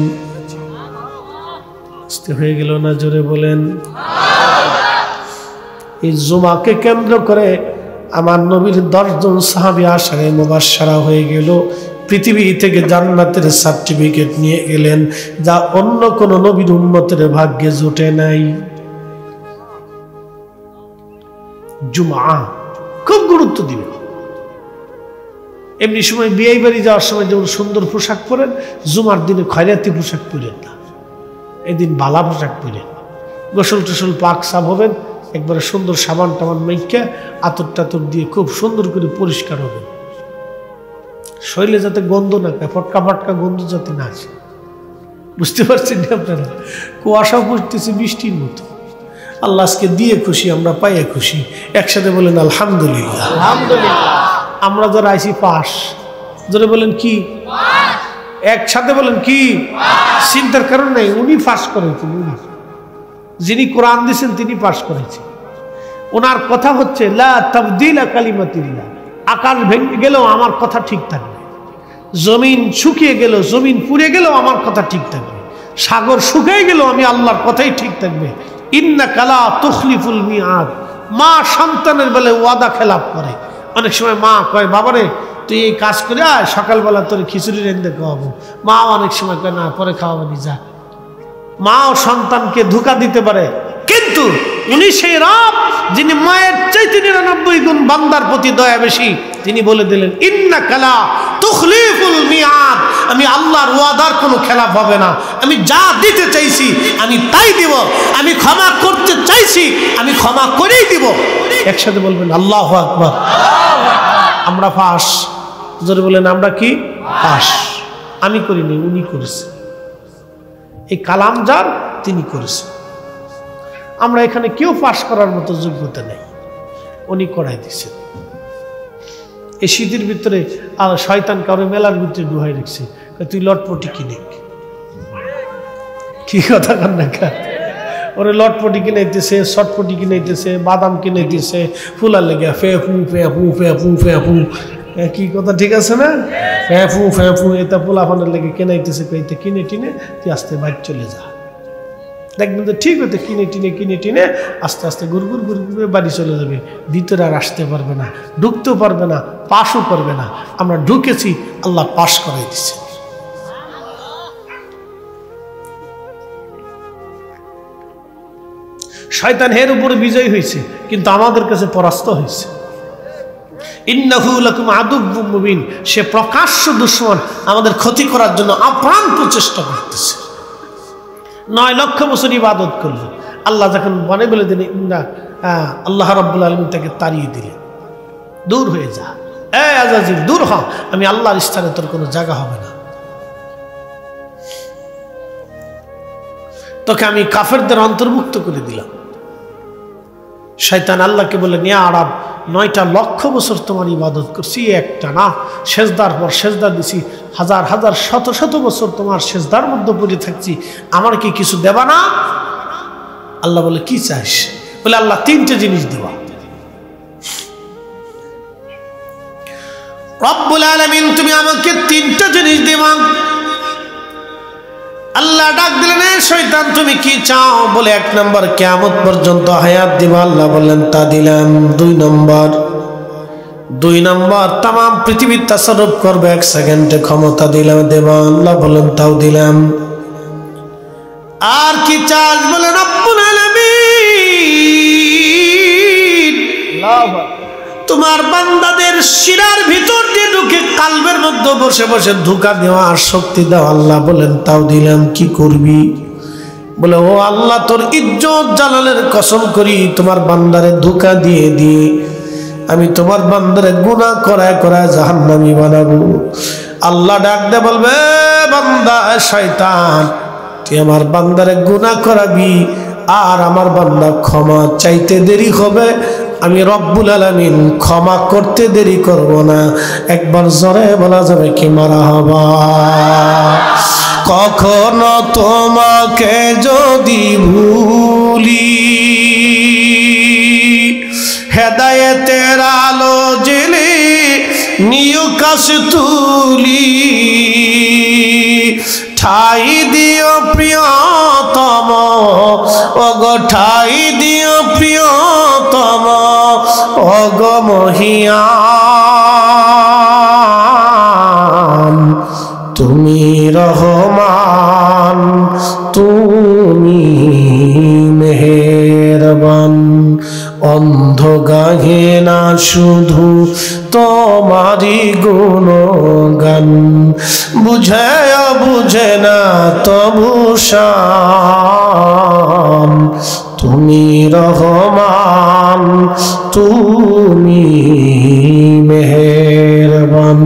A: হয়ে গেল না? জোরে বলেন। এই জুমাকে কেন্দ্র করে আমার নবীর 10 জন সাহাবী আশারে মুবাশশারা হয়ে গেল, পৃথিবী থেকে জান্নাতের সার্টিফিকেট নিয়ে গেলেন, যা অন্য কোন নবীর উম্মতের ভাগ্যে জুটে নাই। জুমা খুব গুরুত্ব দিবেন। এমনি সময় বিয়ে বাড়ি যাওয়ার সময় যেমন সুন্দর পোশাক পরেন, জুমার দিনে খয়রাতি পোশাক পরেন না, এদিন বালা পোশাক পরেন। গোসল টোসল পাক সাফ হবেন, একবারে সুন্দর সাবান টাবান মেখে আতর টাতর দিয়ে খুব সুন্দর করে পরিষ্কার হবেন, শরীরে যাতে গন্ধ না খায়, ফটকা ফটকা গন্ধ যাতে না আসে। বুঝতে পারছেন না আপনারা? কুয়াশা পড়তেছে বৃষ্টির মতো। আল্লাহ আজকে দিয়ে খুশি, আমরা পাইয়ে খুশি। একসাথে বলেন আলহামদুলিল্লাহ। আলহামদুলিল্লাহ। আমরা যারা আইসি পাস, যারা বলেন কি একসাথে বলেন কি? চিন্তার কারণ নাই, উনি পাস করেছেন। উনি যিনি কোরআন দিয়েছেন তিনি পাস করেছেন। ওনার কথা হচ্ছে লা তাবদীলা কালিমাতিল্লাহ। আকাশ ভেঙে গেলেও আমার কথা ঠিক থাকবে, জমিন শুকিয়ে গেল, জমিন পুড়ে গেলেও আমার কথা ঠিক থাকবে, সাগর শুকিয়ে গেলেও আমি আল্লাহর কথাই ঠিক থাকবে। ইন্নাকা লা তুখলিফুল মিআদ। মা সন্তানের বেলায় ওয়াদা খেলাপ করে। অনেক সময় মা কয়, বাবারে তুই এই কাজ করে আয়, সকালবেলা তোর খিচুড়ি রেঁধে খাওয়াবো। মা অনেক সময় কয়, না পরে খাওয়াবি, যা। মাও সন্তানকে ধোঁকা দিতে পারে, কিন্তু উনি সেই রব যিনি মায়ের চাইতে 99 গুণ বান্দার প্রতি দয়া বেশি। তিনি বলে দিলেন ইন্নাকা লা তুখলিফুল মিআদ। আমি আল্লাহর ওয়াদার কোনো খেলাফ হবে না। আমি যা দিতে চাইছি আমি তাই দিব, আমি ক্ষমা করতে চাইছি আমি ক্ষমা করেই দিব। একসাথে বলবেন আল্লাহু আকবার। আমরা পাস। জোরে বলেন আমরা কি? পাস। আমি করিনি, উনি করেছেন। এই কালাম যার, তিনি করেছেন। আমরা এখানে কেউ পাস করার মতো যোগ্যতা নেই, উনি করাই দিয়েছেন। এই শীতের ভিতরে শয়তান কারো মেলার ভিতরে ডুহাই রেখেছে, তুই লটপটি কিনে। কি কথা কান না, ওরে লটপটি কিনাইতেছে, শটপটি কিনাইতেছে, বাদাম কিনাইতেছে, ফুলার লেগে ফেফু ফেফু ফেফু ফেফু। কি কথা ঠিক আছে না? ফেফু ফেফু এটা পোলাফানের লেগে কেনাইতেছে, কইতে কিনে টিনে তুই আস্তে বাইর চলে যা। দেখবেন তো ঠিক হতে কিনে টিনে আস্তে আস্তে গুড়গুড় গুড়গুড়ে বাড়ি চলে যাবে, ভিতরে আর আসতে পারবে না, ঢুকতেও পারবে না, পাশও করবে না। আমরা ঢুকেছি, আল্লাহ পাশ করাই দিচ্ছে। শয়তান এর উপরে বিজয় হয়েছে, কিন্তু আমাদের কাছে পরাস্ত হয়েছে। ইন্নাহু লাকুম আদুউম মুবিন। সে প্রকাশ্য দুশমন, আমাদের ক্ষতি করার জন্য আপ্রাণ প্রচেষ্টা করতেছে। 9 লক্ষ বছর ইবাদত করলো, আল্লাহ যখন মনে বলে দিলেন আল্লাহ রাব্বুল আলামিন তাকে তাড়িয়ে দিলেন, দূর হয়ে যা, এ আজাজিল দূর হ, আমি আল্লাহর স্থানে তোর কোনো জায়গা হবে না। তোকে আমি কাফেরদের অন্তর্ভুক্ত করে দিলাম। শয়তান আল্লাহকে বলে, ইয়া রব 9টা লক্ষ বছর তোমার ইবাদত করছি, একটা না, সেজদার পর সেজদা দিছি, হাজার হাজার শত শত বছর তোমার সেজদার মধ্যে পড়ে থাকছি, আমার কি কিছু দেবা না? আল্লাহ বলে কি চাস? বলে আল্লাহ 3টে জিনিস দেবা। রব্বুল আলামিন তুমি আমাকে 3টা জিনিস দেবা। আল্লাহ ডাক দিলেন, শয়তান তুমি কি চাও? বলে 1 নম্বর কিয়ামত পর্যন্ত হায়াত দিবা। আল্লাহ বললেন তা দিলাম। 2 নম্বর তাম পৃথিবীর তাসাররুফ করবে 1 সেকেন্ডে ক্ষমতা দিলাম দেবা। আল্লাহ বললেন তাও দিলাম। আর কি চাস? বলে রব্বুল আলামিন তোমার বান্দাদের শিরার ভিতর দিয়ে ঢুকে কালবের মধ্যে বসে বসে ধোঁকা দেওয়া আর শক্তি দাও। আল্লাহ বলেন তাও দিলাম। কি করবি? বলে ও আল্লাহ তোর ইজ্জত জালালের কসম করি, তোমার বান্দারে ধোঁকা দিয়ে দিয়ে আমি তোমার বান্দারে গুনাহ করায় করায় জাহান্নামী বানাবো। আল্লাহ ডাক দে বলবে, বান্দা শয়তান তুই আমার বান্দারে গুনাহ করাবি আর আমার বান্দা ক্ষমা চাইতে দেরি হবে, আমি রব্বুল আলামিন ক্ষমা করতে দেরি করব না। একবার জোরে বলা যাবে কি মারহাবা? কখনো তোমাকে যদি ভুলি, হেদায়েতের আলো জেলে নিউ কাশ তুলি, ঠাই দিও প্রিয়তম, ওগো ঠাই দিও প্রিয়তম, ওগো মহিয়ান তুমি রহমান, তুমি মেহেরবান। অন্ধ গাহে না শুধু তোমারি গুণগান, বুঝে বুঝে না তবু শান তুমি রহমান, তুমি মেহেরবান।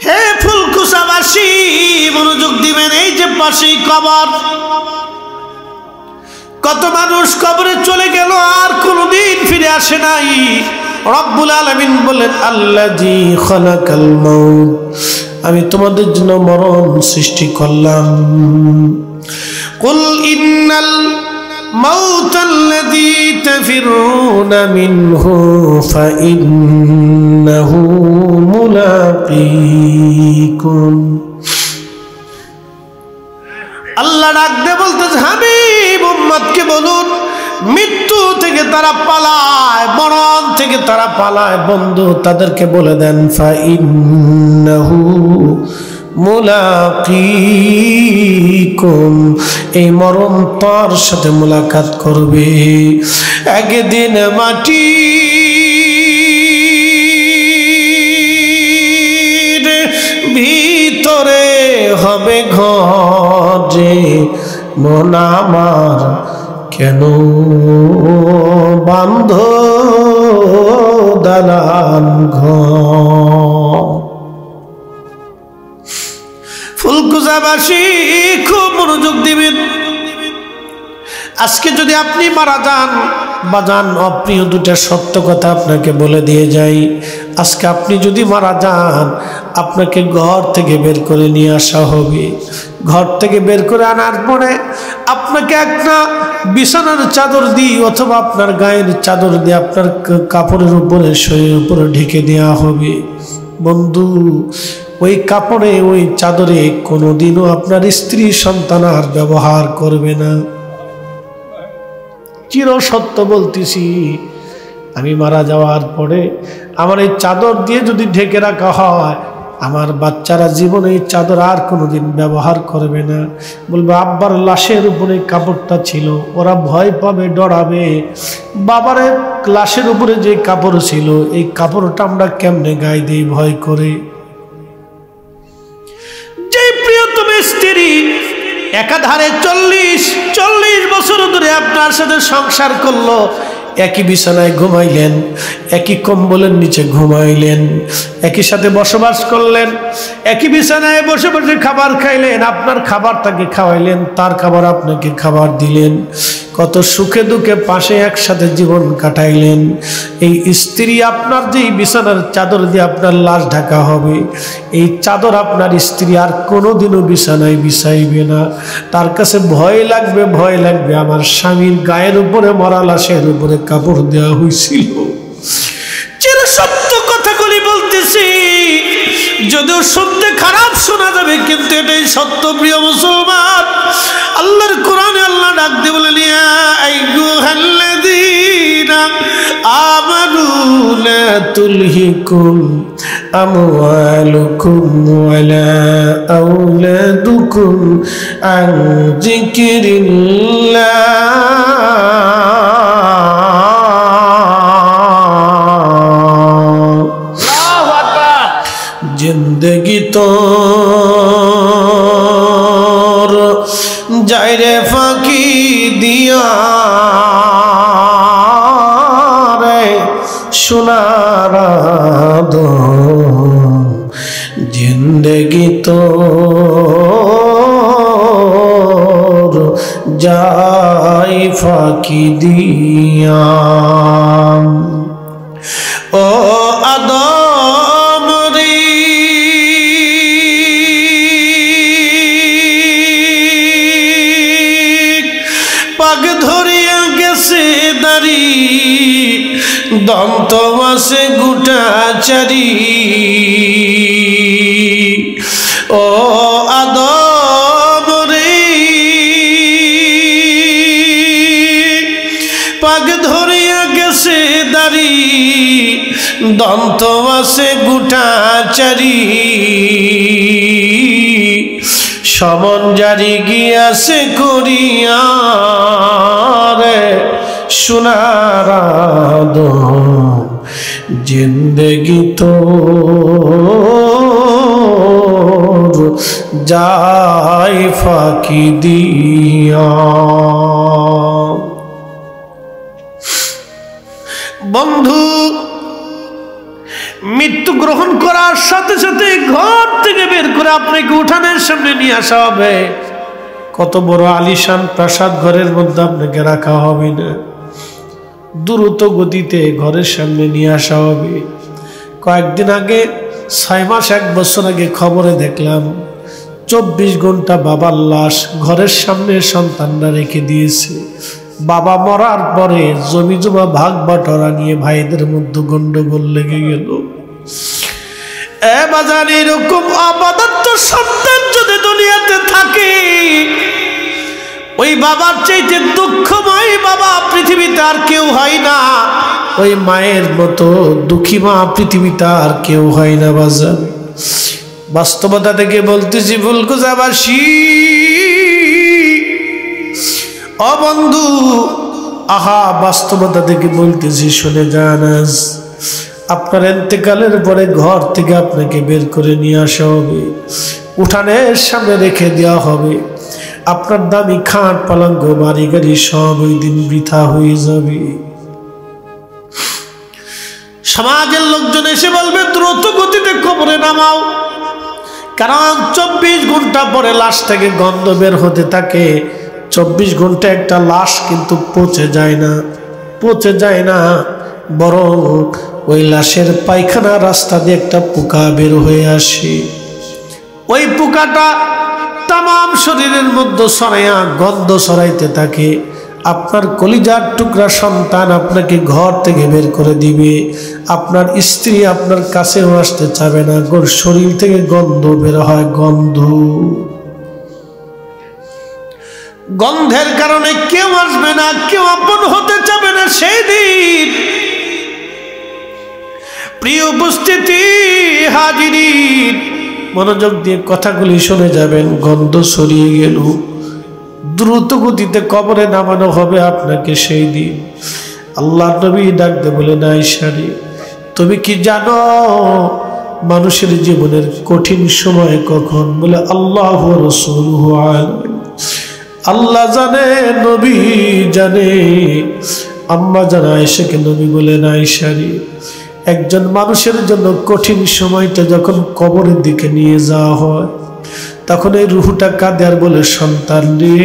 A: হে ফুলকুসাবাসী মনোযোগ দিবেন। এই যে পাশেই কবর, কত মানুষ কবরে চলে গেল আর কোনদিন ফিরে আসে নাই। রব্বুল আলামিন বলেন আল্লাযী খালাকাল মাউত, আমি তোমাদের জন্য মরণ সৃষ্টি করলাম। কুল ইন্নাল মাউতাল্লাযী তাফিরুনা মিনহু ফাইন্নাহু মুলাকীকুম। আল্লাহ ডাক দিয়ে বলতেছে, হাবিব উম্মতকে বলুন মৃত্যু থেকে তারা পালায়, মরণ থেকে তারা পালায়। বন্ধু তাদেরকে বলে দেন ফাইন্নাহু মুলাকীকুম, এই মরণ তার সাথে মুলাকাত করবে। একদিন মাটি ভিতরে হবে ঘরে, মন আমার কেন বান্ধ দালান ঘর। ফুলকুসাবাসী খুব মনোযোগ দিবেন। আজকে যদি আপনি মারা যান, বাজান অপ্রিয় 2টা সত্য কথা আপনাকে বলে দিয়ে যাই। আজকে আপনি যদি মারা যান, আপনাকে ঘর থেকে বের করে নিয়ে আসা হবে। ঘর থেকে বের করে আনার পরে আপনাকে একটা বিছানার চাদর দিয়ে অথবা আপনার গায়ের চাদর দিয়ে আপনার কাপড়ের উপরে শরীরের উপরে ঢেকে দেওয়া হবে। বন্ধু ওই কাপড়ে ওই চাদরে কোনোদিনও আপনার স্ত্রী সন্তান আর ব্যবহার করবে না। চির সত্য বলতেছি, আমি মারা যাওয়ার পরে আমার এই চাদর দিয়ে যদি ঢেকে রাখা হয়, আমার বাচ্চারা জীবনে এই চাদর আর কোনোদিন ব্যবহার করবে না। বলবে আব্বার লাশের উপরে কাপড়টা ছিল, ওরা ভয় পাবে, ডরাবে। বাবার লাশের উপরে যে কাপড় ছিল, এই কাপড়টা আমরা কেমনে গায়ে দিই ভয় করে। যে প্রিয়তম স্ত্রী একাধারে 40 বছর ধরে আপনার সাথে সংসার করলো, একই বিছানায় ঘুমাইলেন, একই কম্বলের নিচে ঘুমাইলেন, একই সাথে বসবাস করলেন, একই বিছানায় বসে বসে খাবার খাইলেন, আপনার খাবার তাকে খাওয়াইলেন, তার খাবার আপনাকে খাবার দিলেন। কত সুখে দুঃখে পাশে একসাথে জীবন কাটাইলেন। এই স্ত্রী আপনার যেই বিছানার চাদর দিয়ে আপনার লাশ ঢাকা হবে, এই চাদর আপনার স্ত্রী আর কোনোদিনও বিছানায় বিছাইবে না। তার কাছে ভয় লাগবে আমার স্বামীর গায়ের উপরে মরা লাশের উপরে কাপড় দেওয়া হয়েছিল। চির সত্য কথাগুলি বলতেছি, যদিও শুনতে খারাপ শোনা যাবে, কিন্তু এটাই সত্য। প্রিয় মুসলমান, আল্লাহর কোরআনে আল্লাহ ডাক দিয়ে বলেন, ইয়া আইয়ুহাল্লাযীনা আমানু লা তুলহিকুম আমওয়ালুকুম ওয়ালা আওলাদুকুম আন যিকরিল্লাহ जिंदगी तो जायरे फाकी दिया रे सुनारा दो जिंदगी तो जाय फाकी दिया ओ अदा দন্ত মাসে গুটাচারি ও আদম রে পাগ ধরিয়া গেছে দাড়ি দন্ত মাসে গুটাচারি সমন জারি গিয়াছে করিয়া রে सुनारा दो जिंदगी तो जाए फाकी दिया। बंधु मृत्यु ग्रहण करार साथे साथे घर থেকে বের করে আপনাকে উঠানের সামনে নিয়ে আসা হবে। কত বড় আলিশান প্রাসাদ ঘরের মধ্যে আপনাকে রাখা হবে না, দ্রুত গতিতে ঘরের সামনে নিয়ে আসা হবে। কয়েকদিন আগে 6 মাস 1 বছর আগে খবরে দেখলাম 24 ঘন্টা বাবার লাশ ঘরের সামনে সন্তানরা রেখে দিয়েছে। বাবা মরার পরে জমি জমা ভাগ বাটোয়ারা নিয়ে ভাইদের মধ্যে গন্ডগোল লেগে গেল। এ বাজার, এরকম অবাধ্য সন্তান যদি দুনিয়াতে থাকে, ওই বাবার চাইতে দুঃখময় বাবা পৃথিবীতে আর কেউ হয় না। ওই মায়ের মতো দুঃখী মা পৃথিবীতে আর কেউ হয় না। বাজার, বাস্তবতা থেকে বলতেছি ফুলকুচাবাসী, ও বন্ধু, আহা, বাস্তবতা থেকে বলতেছি, শুনে যান। আজ আপনার ইন্তেকালের পরে ঘর থেকে আপনাকে বের করে নিয়ে আসা হবে, উঠানের সামনে রেখে দেওয়া হবে। আপনার দামি খাট পালঙ্ক বাড়ি গাড়ি সব ওই দিন বৃথা হয়ে যাবে। সমাজের লোকজন এসে বলবে দ্রুত গতিতে কবরে নামাও, কারণ 24 ঘন্টা পরে লাশ থেকে গন্ধ বের হতে থাকে। 24 ঘন্টা একটা লাশ কিন্তু পচে যায় না, বরং ওই লাশের পায়খানা রাস্তা দিয়ে একটা পোকা বের হয়ে আসে। ওই পোকাটা তাম শরীরের মধ্যে ছড়াইয়া গন্ধ ছড়াইতে থাকে। আপনার কলিজার টুকরা সন্তান আপনাকে ঘর থেকে বের করে দিবে। আপনার স্ত্রী আপনার কাছেও আসতে চাবে না, শরীর থেকে গন্ধ বের হয়। গন্ধের কারণে কেউ আসবে না, কেউ আপন হতে চাবে না। সেই দিন প্রিয় উপস্থিতি, হাজিরিন, মনোযোগ দিয়ে কথাগুলি শুনে যাবেন। গন্ধ ছড়িয়ে গেল, দ্রুত গতিতে কবরে নামানো হবে আপনাকে। সেই দিন আল্লাহ নবী ডাকতে বলেন, আয়েশা রে, তুমি কি জানো মানুষের জীবনের কঠিন সময় কখন? বলে, আল্লাহ ওয়া রাসূলুহু আলাম। আল্লাহ জানে, নবী জানে। আম্মা জানা আয়েশাকে নবী বলেন, আয়েশা রে, একজন মানুষের জন্য কঠিন সময়টা যখন কবরের দিকে নিয়ে যাওয়া হয়, তখন এই রুহটা কাঁদে আর বলে, সন্তান রে,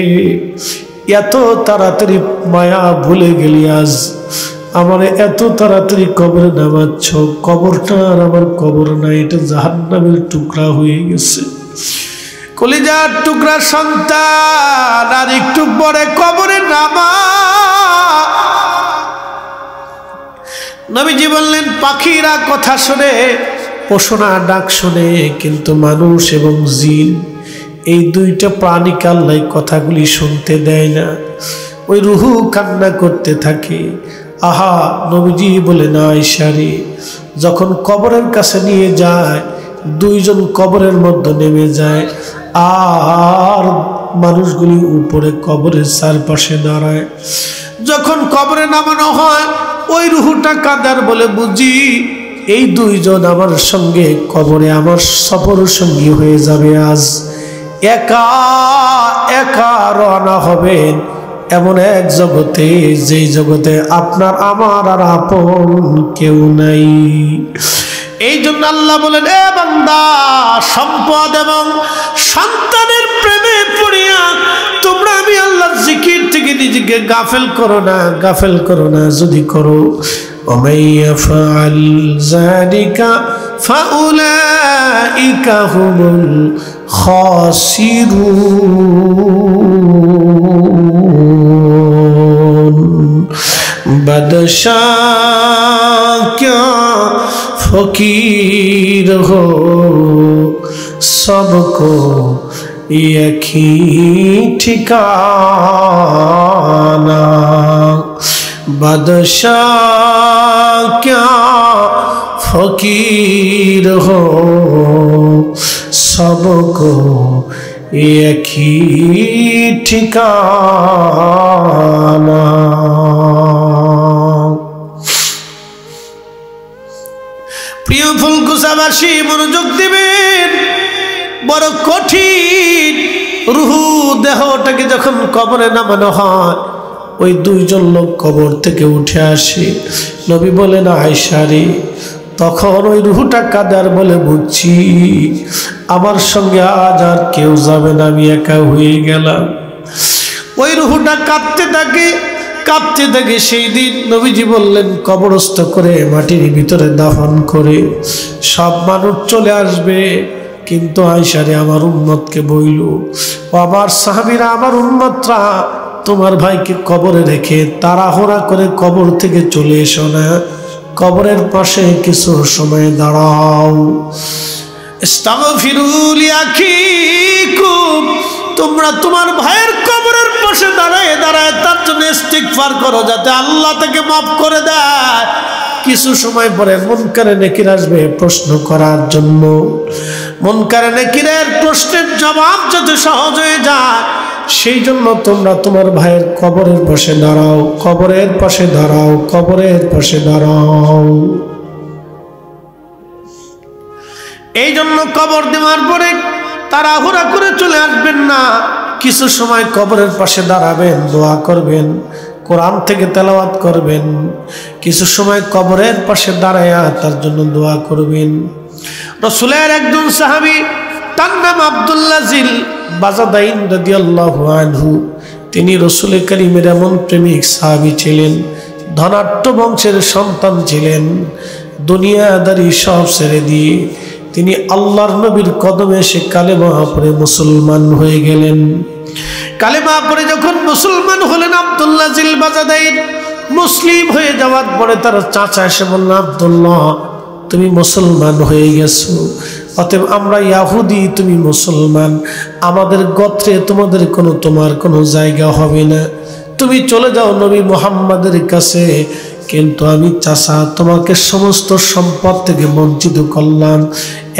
A: এত তাড়াতাড়ি মায়া ভুলে গেলি, আজ আমার এত তাড়াতাড়ি কবরে নামাচ্ছ, কবরটা আর আমার কবর না, এটা জাহান্নামের টুকরা হয়ে গেছে। কলিজার টুকরা সন্তান, আর একটু পরে কবরে নামা। নবীজি বললেন, পাখিরা কথা শুনে, পশুরা ডাক শুনে, কিন্তু মানুষ এবং জিন এই দুইটা প্রাণীকে আল্লাহ কথাগুলি শুনতে দেয় না। ওই রুহু কান্না করতে থাকে। আহা, নবীজি বলেন, আয়েশা রে, যখন কবরের কাছে নিয়ে যায়, দুইজন কবরের মধ্যে নেমে যায়, আর মানুষগুলি উপরে কবরের চারপাশে দাঁড়ায়। যখন কবরে নামানো হয়, ওই রুহুটা কাদার বলে, বুঝি এই দুইজন আমার সঙ্গে কবরে আমার সফর সঙ্গী হয়ে যাবে। আজ একা একা রওনা হবেন এমন এক জগতে, যেই জগতে আপনার আমার আর আপন কেউ নাই। এই জন্য আল্লাহ বলেন, এ বান্দা, সম্পদ এবং সন্তানের প্রেমে পড়িয়া তোমরা আমি আল্লাহর জিকির থেকে নিজেকে গাফেল করো না, গাফেল করো না। যদি করো, ওমাই ইয়াফআল যালিকা ফাউলাইকা হুমুল খাসিরুন। বাদশাহ ক্যা फकीर हो, सबको एक ही ठिकाना। बादशाह क्या फकीर हो, सबको एक ही ठिकाना। প্রিয় ফুলকুচাবাসী, মনোযোগ দিবেন, বড় কঠিন। রুহু দেহটাকে যখন কবরে নামানো হয়, ওই দুইজন লোক কবর থেকে উঠে আসে। নবী বলেন, আয়েশা রে, তখন ওই রুহুটা কাদার বলে, বুঝছি আমার সঙ্গে আজ আর কেউ যাবে না, আমি একা হয়ে গেলাম। ওই রুহুটা কাঁদতে থাকে, কাঁদতে থাকে। সেই দিন নবীজি বললেন, কবরস্থ করে মাটির ভিতরে দাফন করে সব মানুষ চলে আসবে, কিন্তু আয়েশা রে, আমার উম্মতকে বইল, ও আমার সাহাবীরা, আমার উম্মতরা, তোমার ভাইকে কবরে রেখে তাড়াহুড়া করে কবর থেকে চলে এসো না, কবরের পাশে কিছু সময় দাঁড়াও। ইস্তাগফিরু লিআখিকুম, তোমরা তোমার ভাইয়ের কবরের পাশে দাঁড়ায় দাঁড়ায় তার জন্য ইস্তিগফার করো, যাতে আল্লাহ তাকে মাফ করে দেয়। কিছু সময় পরে মুনকারে নেকির আসবে প্রশ্ন করার জন্য। মুনকারে নেকিরের প্রশ্নের জবাব যাতে সহজ হয়ে যায়, সেই জন্য তোমরা তোমার ভাইয়ের কবরের পাশে দাঁড়াও, কবরের পাশে দাঁড়াও, কবরের পাশে দাঁড়াও। এই জন্য কবর দেওয়ার পরে তাড়াহুড়া করে চলে আসবেন না, কিছু সময় কবরের পাশে দাঁড়াবেন, দোয়া করবেন, কোরআন থেকে তেলাওয়াত করবেন, কিছু সময় কবরের পাশে দাঁড়ায়া তার জন্য দোয়া করবেন। রাসূলের একজন সাহাবী, তার নাম আব্দুল্লাহ জিল বাজাদাইন রাদিয়াল্লাহু আনহু, তিনি রাসূল কারীমের এমন প্রেমিক সাহাবী ছিলেন, ধনাঢ্য বংশের সন্তান ছিলেন। দুনিয়াদারি সব ছেড়ে দিয়ে তিনি আল্লাহর নবীর কদমে এসে কালেমা পড়ে মুসলমান হয়ে গেলেন। কালেমা পড়ে যখন মুসলমান হলেন, আব্দুল্লাহ জিল বাজাদাইন মুসলিম হয়ে যাওয়ার পরে তার চাচা এসে বলল, আব্দুল্লাহ, তুমি মুসলমান হয়ে গেছো, অতএব আমরা ইয়াহুদি, তুমি মুসলমান, আমাদের গোত্রে তোমার কোনো জায়গা হবে না, তুমি চলে যাও নবী মুহাম্মাদের কাছে। কিন্তু আমি চাচা তোমাকে সমস্ত সম্পদ থেকে বঞ্চিত করলাম,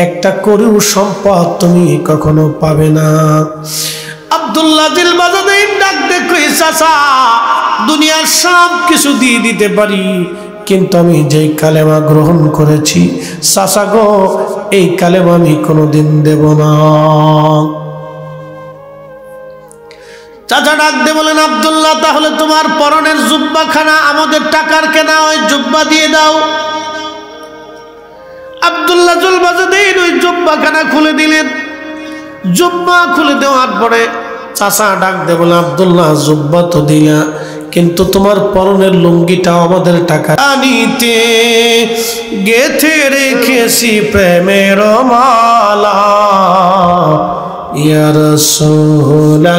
A: একটা করেও সম্পদ তুমি কখনো পাবে না। আব্দুল্লাহ জিল বাজাদাইন ডাক দেখো, চাচা, দুনিয়ার সব কিছু দিয়ে দিতে পারি, কিন্তু আমি যেই কালেমা গ্রহণ করেছি, চাচা গো, এই কালেমা আমি কোনোদিন দেব না। চাচা ডাক দিয়ে বলেন, আব্দুল্লাহ, তাহলে তোমার পরনের জুব্বাখানা আমাদের টাকার কেনা, ওই জুব্বা দিয়ে দাও। আব্দুল্লাহ জিল বাজাদাইন ওই জুব্বাখানা খুলে দিলেন। জুব্বা খুলে দেওয়ার পরে চাচা ডাক দে বলে, আব্দুল্লাহ জুব্বা তো দিলা, কিন্তু তোমার পরনের লুঙ্গিটা আমাদের টাকা নিতে গেথে রেখেছি প্রেমের মালা। ইয়া রাসূলুল্লাহ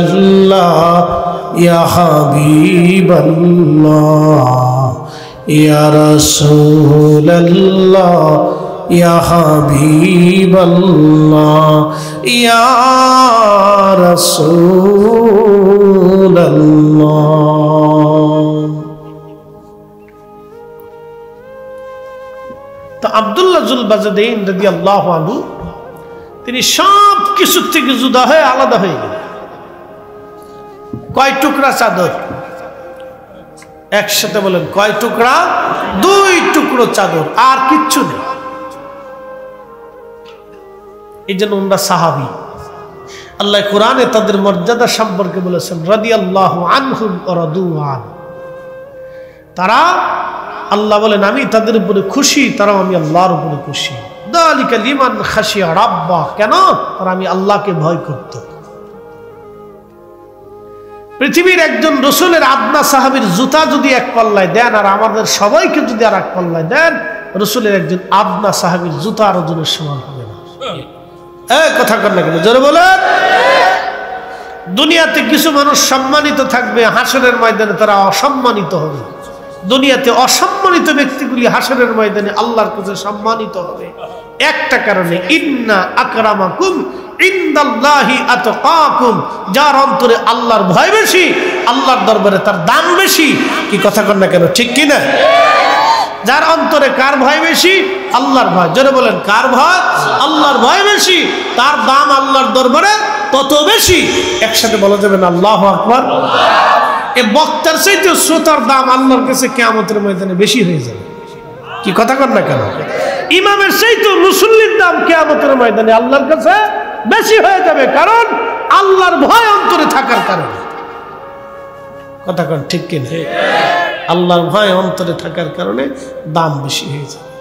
A: ইয়া হাবিবাল্লাহ, ইয়া রাসূলুল্লাহ ইয়া হাবিবাল্লাহ, ইয়া রাসূলুল্লাহ। তো আব্দুল্লাহ জুল বাজাদাইন রাদিয়াল্লাহু আনহু তিনি সব কিছু থেকে জুদা হয়ে আলাদা হয়ে গেলেন। কয় টুকরা চাদর? একসাথে বলেন, কয় টুকরা? 2 টুকরো চাদর, আর কিচ্ছু নেই। এই জন্য ওনারা সাহাবী। আল্লাহ কোরআনে তাদের মর্যাদা সম্পর্কে বলেছেন, রাদিয়াল্লাহু আনহুম ওয়া রাদু আন। তারা, আল্লাহ বলেন আমি তাদের উপরে খুশি, তারাও আমি আল্লাহর উপরে খুশি। যালিকা লিমান খাশিয়া রাব্বাহ, কেন? তারা আমি আল্লাহকে ভয় করত। পৃথিবীর একজন রসুলের আদনা সাহাবীর জুতা যদি এক পাল্লায় দেন, আর আমাদের সবাইকে যদি আর এক পাল্লায় দেন, রসুলের একজন আদনা সাহাবীর জুতা আর ওজনের সমান হবে না। কথা কর না কেন, জোরে বলেন। দুনিয়াতে কিছু মানুষ সম্মানিত থাকবে, হাসরের ময়দানে তারা অসম্মানিত হবে। দুনিয়াতে অসম্মানিত ব্যক্তিগুলি হাসরের ময়দানে আল্লাহর কাছে সম্মানিত হবে একটা কারণে, ইন্না আকরামাকুম ইনদাল্লাহি আতকাকুম, যার অন্তরে আল্লাহর ভয় বেশি, আল্লাহর দরবারে তার দাম বেশি। কি কথা কর না কেন, ঠিক কি না? যার অন্তরে কার ভয় বেশি? আল্লাহর ভয়। জোরে বলেন, কার ভয়? আল্লাহর ভয় বেশি, তার দাম আল্লাহর দরবারে তত বেশি। একসাথে বলা যাবে না আল্লাহু আকবার? এই বক্তার চাইতে শ্রোতার দাম আল্লাহর কাছে কিয়ামতের ময়দানে বেশি হয়ে যাবে। কি কথা কর না কেন? ইমামের চাইতে মুসল্লির দাম কিয়ামতের ময়দানে আল্লাহর কাছে বেশি হয়ে যাবে, কারণ আল্লাহর ভয় অন্তরে থাকার কারণে। কথা কন ঠিক কিনা? আল্লাহর ভয় অন্তরে থাকার কারণে দাম বেশি হয়ে যাবে।